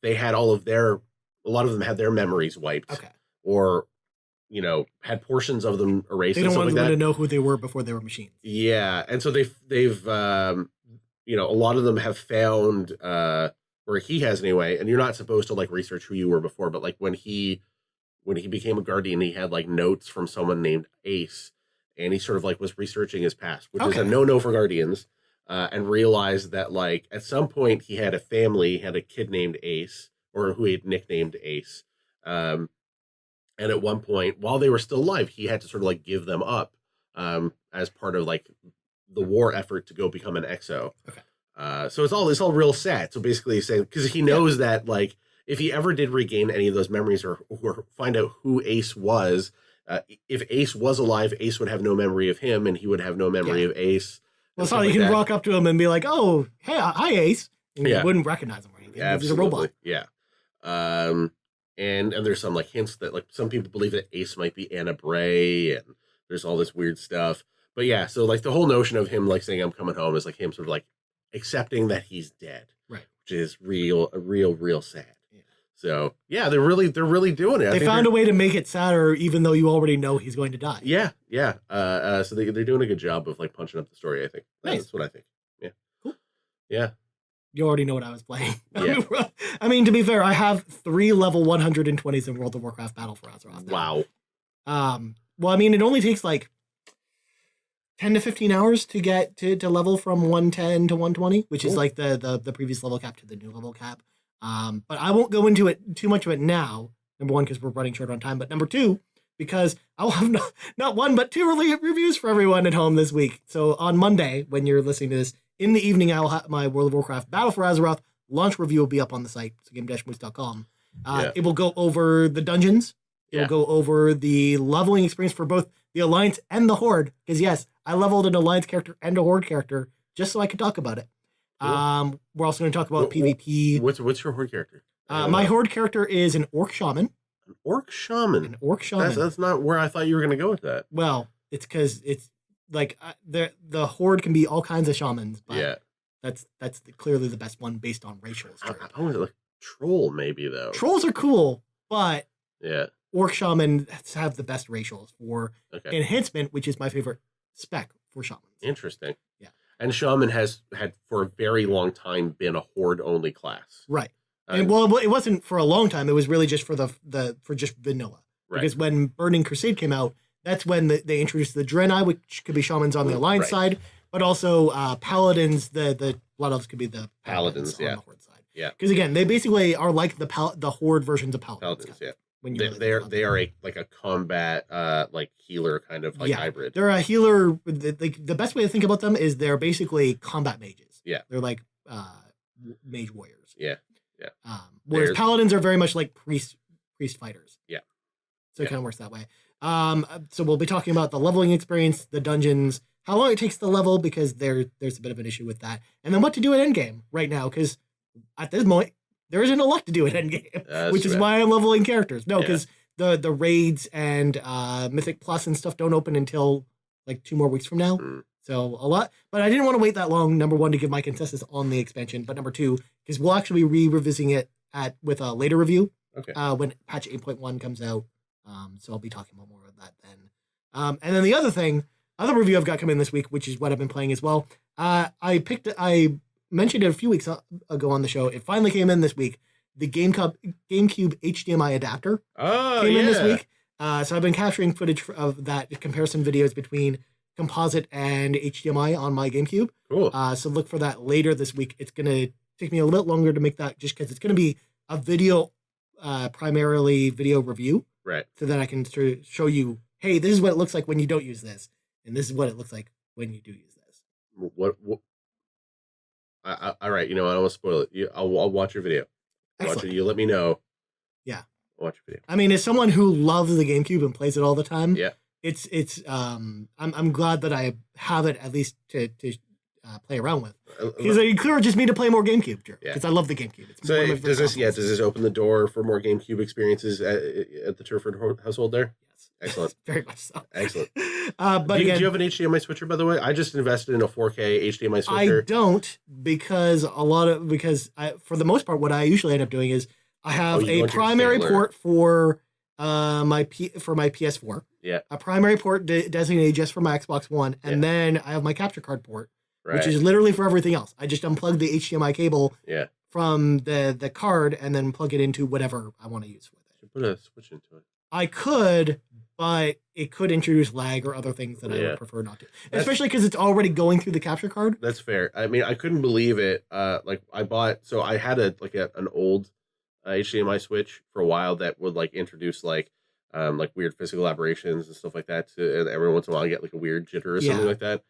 they had a lot of them had their memories wiped, or had portions of them erased. They don't want them to know who they were before they were machines. Yeah, and so they've a lot of them have found or he has anyway, and you're not supposed to like research who you were before, but like when he became a Guardian, he had like notes from someone named Ace, and he sort of like was researching his past, which is a no-no for Guardians, and realized that like at some point he had a family, had a kid named Ace, or who he had nicknamed Ace. And at one point, while they were still alive, he had to sort of like give them up as part of like the war effort to go become an Exo. So it's all real sad. So basically he's saying, because he knows that like, if he ever did regain any of those memories or find out who Ace was, if Ace was alive, Ace would have no memory of him, and he would have no memory of Ace. Well, so you can walk up to him and be like, "Oh, hey, hi, Ace," and you wouldn't recognize him or anything. Yeah, he's a robot. Yeah. And there's some like hints that like some people believe that Ace might be Anna Bray, and there's all this weird stuff. But yeah, so like the whole notion of him like saying "I'm coming home" is like him sort of like accepting that he's dead. Right. which is real sad. So yeah, they're really doing it. They found a way to make it sadder, even though you already know he's going to die. Yeah. So they're doing a good job of like punching up the story. I think that's what I think. Yeah. Cool. Yeah. You already know what I was playing. Yeah. I mean, to be fair, I have 3 level 120s in World of Warcraft Battle for Azeroth. Wow. Well, I mean, it only takes like 10 to 15 hours to get to level from 110 to 120, which is like the previous level cap to the new level cap. But I won't go into it too much of it now. Number 1, because we're running short on time. But number 2, because I'll have not 1, but 2 reviews for everyone at home this week. So on Monday, when you're listening to this, in the evening, I will have my World of Warcraft Battle for Azeroth launch review will be up on the site, so game-moose.com. It will go over the dungeons. It will go over the leveling experience for both the Alliance and the Horde. Because yes, I leveled an Alliance character and a Horde character just so I could talk about it. Cool. We're also going to talk about PvP. What's your Horde character? My Horde character is an Orc Shaman. An Orc Shaman? An Orc Shaman. That's not where I thought you were going to go with that. Well, it's because it's like the Horde can be all kinds of shamans, but that's clearly the best one based on racial. I was like troll maybe though. Trolls are cool, but Orc Shaman have the best racials for enhancement, which is my favorite spec for shamans. Interesting. Yeah. And Shaman had for a very long time been a Horde only class. Right. And well, it wasn't for a long time. It was really just for for just vanilla. Right. Because when Burning Crusade came out, that's when they introduced the Draenei, which could be shamans on the Alliance side, but also Paladins. The Blood Elves could be the Paladins on the Horde side. Yeah. Because again, they basically are like the Horde versions of Paladins. When they are a combat like healer kind of like hybrid. They're a healer. The best way to think about them is they're basically combat mages. Yeah. They're like mage warriors. Yeah. Whereas Paladins are very much like priest fighters. Yeah. So it kind of works that way. So we'll be talking about the leveling experience, the dungeons, how long it takes to level, because there's a bit of an issue with that, and then what to do at endgame right now, because at this point there isn't a lot to do at endgame, which is why I'm leveling characters. No, because the raids and Mythic Plus and stuff don't open until like 2 more weeks from now. So a lot, but I didn't want to wait that long. Number 1, to give my consensus on the expansion, but number 2, because we'll actually be revisiting it with a later review when patch 8.1 comes out. So I'll be talking about more of that then. And then the other review I've got coming this week, which is what I've been playing as well. I mentioned it a few weeks ago on the show. It finally came in this week. The GameCube HDMI adapter came in this week. So I've been capturing footage of that, comparison videos between composite and HDMI on my GameCube. Cool. So look for that later this week. It's going to take me a little bit longer to make that, just because it's going to be a video, primarily video review. Right. So that I can show you, hey, this is what it looks like when you don't use this, and this is what it looks like when you do use this. What? All right. You know, I don't want to spoil it. I'll watch your video. Watch it. You let me know. Yeah. I'll watch your video. I mean, as someone who loves the GameCube and plays it all the time, it's I'm glad that I have it at least to play around with, because it encourages me to play more GameCube, because I love the GameCube. It's so does this open the door for more GameCube experiences at the Turford household there? Yes, excellent, very much so. Excellent. But do you have an HDMI switcher, by the way? I just invested in a 4K HDMI switcher. I don't, because for the most part, what I usually end up doing is I have a primary port for my PS4. Yeah. A primary port designated just for my Xbox One, and then I have my capture card port, which is literally for everything else. I just unplug the HDMI cable from the card and then plug it into whatever I want to use with it. You put a switch into it. I could, but it could introduce lag or other things that I would prefer not to. Especially because it's already going through the capture card. That's fair. I mean, I couldn't believe it. Like I had an old HDMI switch for a while that would like introduce like weird physical aberrations and stuff like that. And every once in a while I get like a weird jitter or something like that.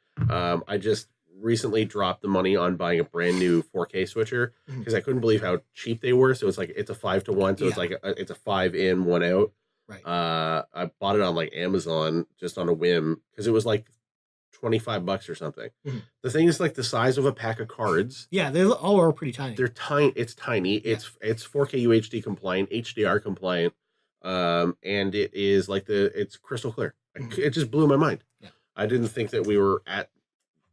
I just recently dropped the money on buying a brand new 4K switcher because I couldn't believe how cheap they were. So it's like, it's a 5-to-1. So it's like, it's a 5 in, 1 out. Right. I bought it on like Amazon just on a whim because it was like $25 or something. The thing is like the size of a pack of cards. Yeah, they all are pretty tiny. They're tiny. It's tiny. Yeah. It's 4K UHD compliant, HDR compliant, and it is like it's crystal clear. It just blew my mind. Yeah. I didn't think that we were at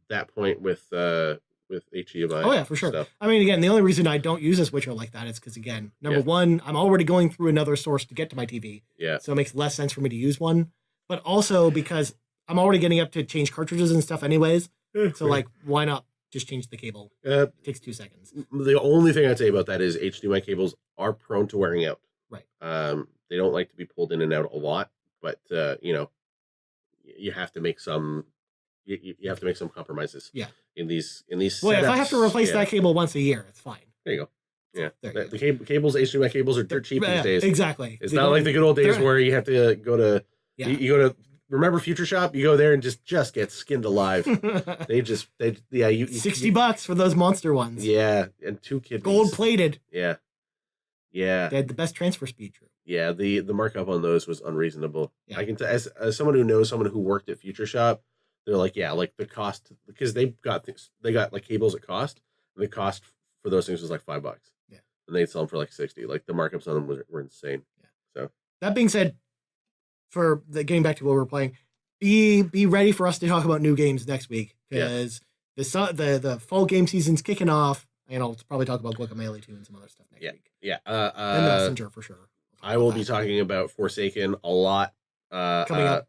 that point with HDMI. Oh yeah, for sure. Stuff. I mean, again, the only reason I don't use a switcher like that is because, again, number one, I'm already going through another source to get to my TV. Yeah. So it makes less sense for me to use one. But also because I'm already getting up to change cartridges and stuff anyways. So like, why not just change the cable? It takes 2 seconds. The only thing I'd say about that is HDMI cables are prone to wearing out. Right. They don't like to be pulled in and out a lot, but you have to make some. You have to make some compromises. Yeah. In these. Well, setups, if I have to replace that cable once a year, it's fine. There you go. Yeah. There The cables, HDMI cables are dirt cheap these days. Exactly. It's not like the good old days where you have to go to. Yeah. You go to. Remember Future Shop? You go there and just get skinned alive. You $60 for those monster ones. Yeah, and 2 kidneys. Gold plated. Yeah. They had the best transfer speed, Drew. Yeah, the markup on those was unreasonable. Yeah. I can as someone who knows someone who worked at Future Shop, they're like, yeah, like the cost, because they got like cables at cost, and the cost for those things was like $5. Yeah. And they'd sell them for like 60. Like the markups on them were insane. Yeah. So that being said, for getting back to what we're playing, be ready for us to talk about new games next week, because the fall game season's kicking off, and I'll probably talk about Guacamelee 2 and some other stuff next week. Yeah. And Messenger for sure. I will be talking about Forsaken a lot. Coming up.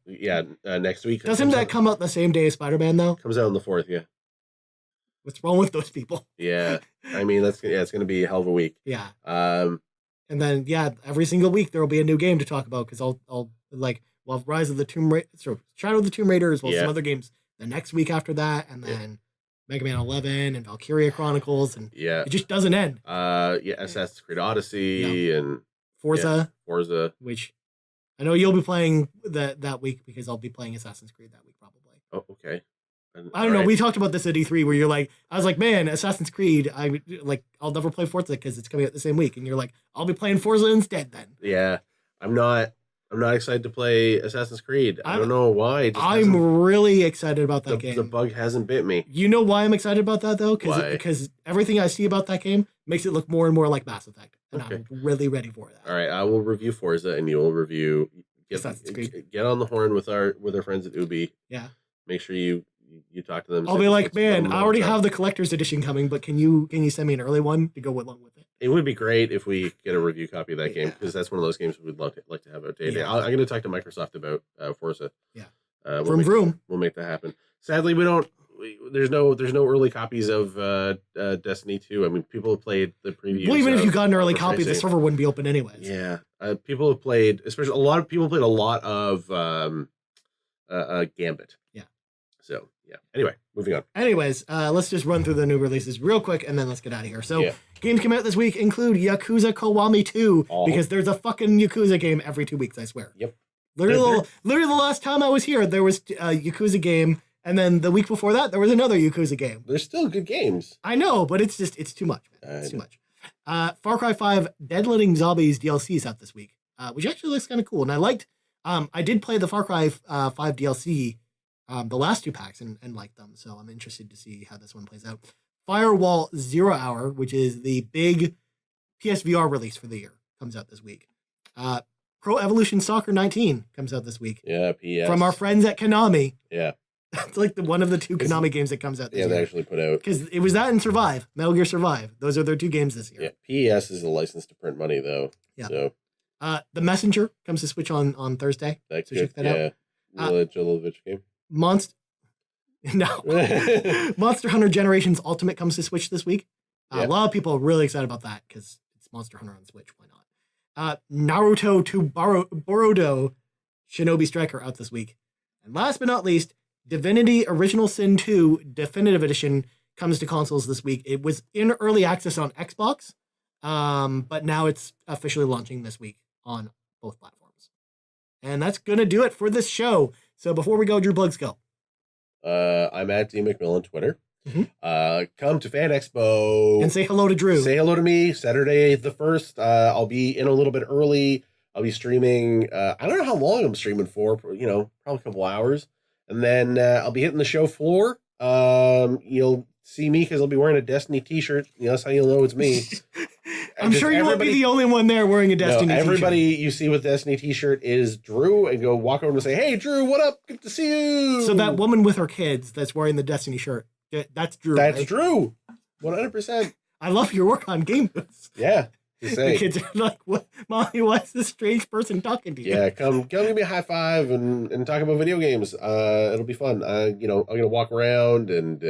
Next week. Doesn't that come out the same day as Spider-Man though? Comes out on the 4th, yeah. What's wrong with those people? Yeah. I mean, it's going to be a hell of a week. Yeah. And then, every single week there will be a new game to talk about, because I'll like, well, Rise of the Tomb Raider, Shadow of the Tomb Raider, as well as some other games the next week after that, and then Mega Man 11 and Valkyria Chronicles, and it just doesn't end. Assassin's Creed Odyssey and Forza, which I know you'll be playing that week, because I'll be playing Assassin's Creed that week probably. Oh, okay. I don't know. We talked about this at E3 where you're like, I was like, man, Assassin's Creed, I'll never play Forza because it's coming out the same week. And you're like, I'll be playing Forza instead then. Yeah. I'm not excited to play Assassin's Creed. I don't know why. I'm really excited about that game. The bug hasn't bit me. You know why I'm excited about that though? Why? Because everything I see about that game makes it look more and more like Mass Effect. And I'm really ready for that. All right. I will review Forza and you will review. Get on the horn with our friends at Ubi. Yeah. Make sure you talk to them. I'll be like, man, I already have the collector's edition coming, but can you send me an early one to go along with it? It would be great if we get a review copy of that game, because that's one of those games we'd like to have out day to day. I'm going to talk to Microsoft about Forza. Yeah. We'll make that happen. Sadly, we don't. There's no early copies of Destiny 2. I mean, people have played the previews. Well, even if you got an early copy, the server wouldn't be open anyways. Yeah. People have played, especially a lot of people played a lot of Gambit. Yeah. So, yeah. Anyway, moving on. Anyways, let's just run through the new releases real quick, and then let's get out of here. So, games come out this week include Yakuza Kiwami 2, because there's a fucking Yakuza game every 2 weeks, I swear. Yep. Literally the last time I was here, there was a Yakuza game, and then the week before that, there was another Yakuza game. They're still good games. I know, but it's too much, man. It's too much. Far Cry 5 Deadlifting Zombies DLC is out this week, which actually looks kind of cool. And I did play the Far Cry 5 DLC, the last 2 packs, and liked them. So I'm interested to see how this one plays out. Firewall 0 Hour, which is the big PSVR release for the year, comes out this week. Pro Evolution Soccer 19 comes out this week. Yeah, PS. From our friends at Konami. Yeah. It's like one of the 2 Konami games that comes out this year. They actually put out. Because it was that and Survive. Metal Gear Survive. Those are their 2 games this year. Yeah, PES is a license to print money, though. Yeah. So. The Messenger comes to Switch on Thursday. Check that out. Jovovich game. Monster Hunter Generations Ultimate comes to Switch this week. A lot of people are really excited about that because it's Monster Hunter on Switch. Why not? Naruto to Boruto Shinobi Striker out this week. And last but not least, Divinity Original Sin 2 Definitive Edition comes to consoles this week. It was in early access on Xbox, but now it's officially launching this week on both platforms. And that's going to do it for this show. So before we go, Drew, plugs go. I'm at D McMillan Twitter. Mm-hmm. Come to Fan Expo and say hello to Drew. Say hello to me. Saturday the 1st. I'll be in a little bit early. I'll be streaming. I don't know how long I'm streaming for. Probably a couple hours, and then I'll be hitting the show floor. You'll see me because I'll be wearing a Destiny T-shirt. That's how you'll know it's me. I'm sure you won't be the only one there wearing a Destiny T-shirt. Everybody you see with Destiny T-shirt is Drew, and go walk over and say, "Hey, Drew, what up? Good to see you." So that woman with her kids that's wearing the Destiny shirt, That's Drew. That's right? Drew. 100%. I love your work on Game Boost. Yeah. Just The saying. kids are like, "What, Mommy? What's this strange person talking to you?" Yeah, come give me a high five and talk about video games. It'll be fun. I'm gonna walk around and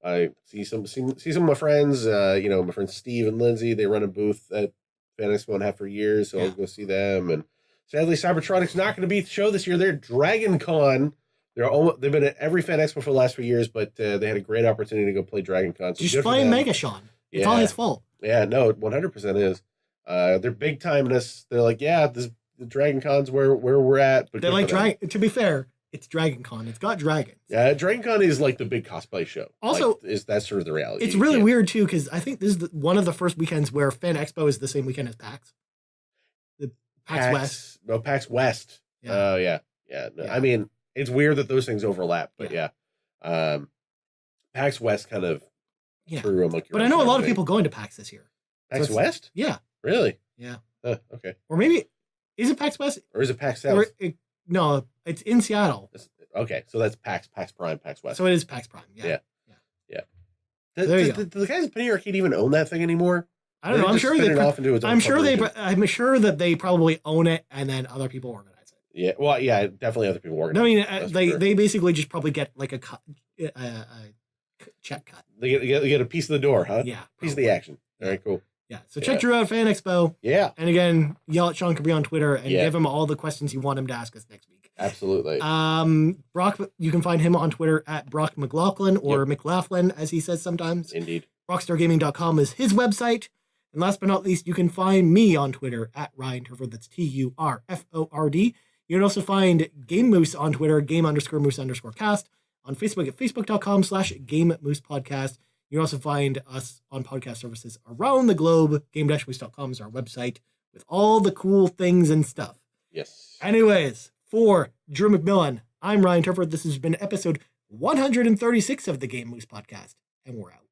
I see some of my friends. My friends Steve and Lindsay. They run a booth at Fan Expo and have for years, so I'll go see them. And sadly, Cybertronic's not going to be at the show this year. They're at Dragon Con. They've been at every Fan Expo for the last few years, but they had a great opportunity to go play Dragon Con. So Just blame Megashawn. It's all his fault. Yeah, no, 100% is. They're big time in us. They're like, yeah, the Dragon Con's where we're at. But they like Dragon. To be fair, it's Dragon Con. It's got dragons. Yeah, Dragon Con is like the big cosplay show. Also, that's sort of the reality. It's really weird too because I think this is one of the first weekends where Fan Expo is the same weekend as PAX. The PAX West. No, PAX West. Yeah. Oh yeah. No, I mean, it's weird that those things overlap, but yeah. PAX West kind of threw a monkey. But I know a lot of people going to PAX this year. PAX West? Yeah. Really? Yeah. Okay. Or maybe is it PAX West or is it PAX South? No, it's in Seattle. Okay, so that's PAX Prime, PAX West. So it is PAX Prime. Yeah. Do the guys at Penny Arcade even own that thing anymore? I don't know. I'm sure I'm sure that they probably own it, and then other people organize it. Yeah. Well, yeah, definitely other people organize. I mean, they basically just probably get like a check cut. They get a piece of the door, huh? Yeah. Piece of the action. All right, cool. Yeah. So check Drew out at Fan Expo. Yeah. And again, yell at Sean Cabri on Twitter and give him all the questions you want him to ask us next week. Absolutely. Brock, you can find him on Twitter at Brock McLaughlin or McLaughlin, as he says sometimes. Indeed. RockstarGaming.com is his website. And last but not least, you can find me on Twitter at Ryan Turford. That's TURFORD. You can also find Game Moose on Twitter, game_moose_cast. On Facebook at facebook.com/Game Moose Podcast. You can also find us on podcast services around the globe. Game-moose.com is our website with all the cool things and stuff. Yes. Anyways, for Drew McMillan, I'm Ryan Turford. This has been episode 136 of the Game Moose Podcast, and we're out.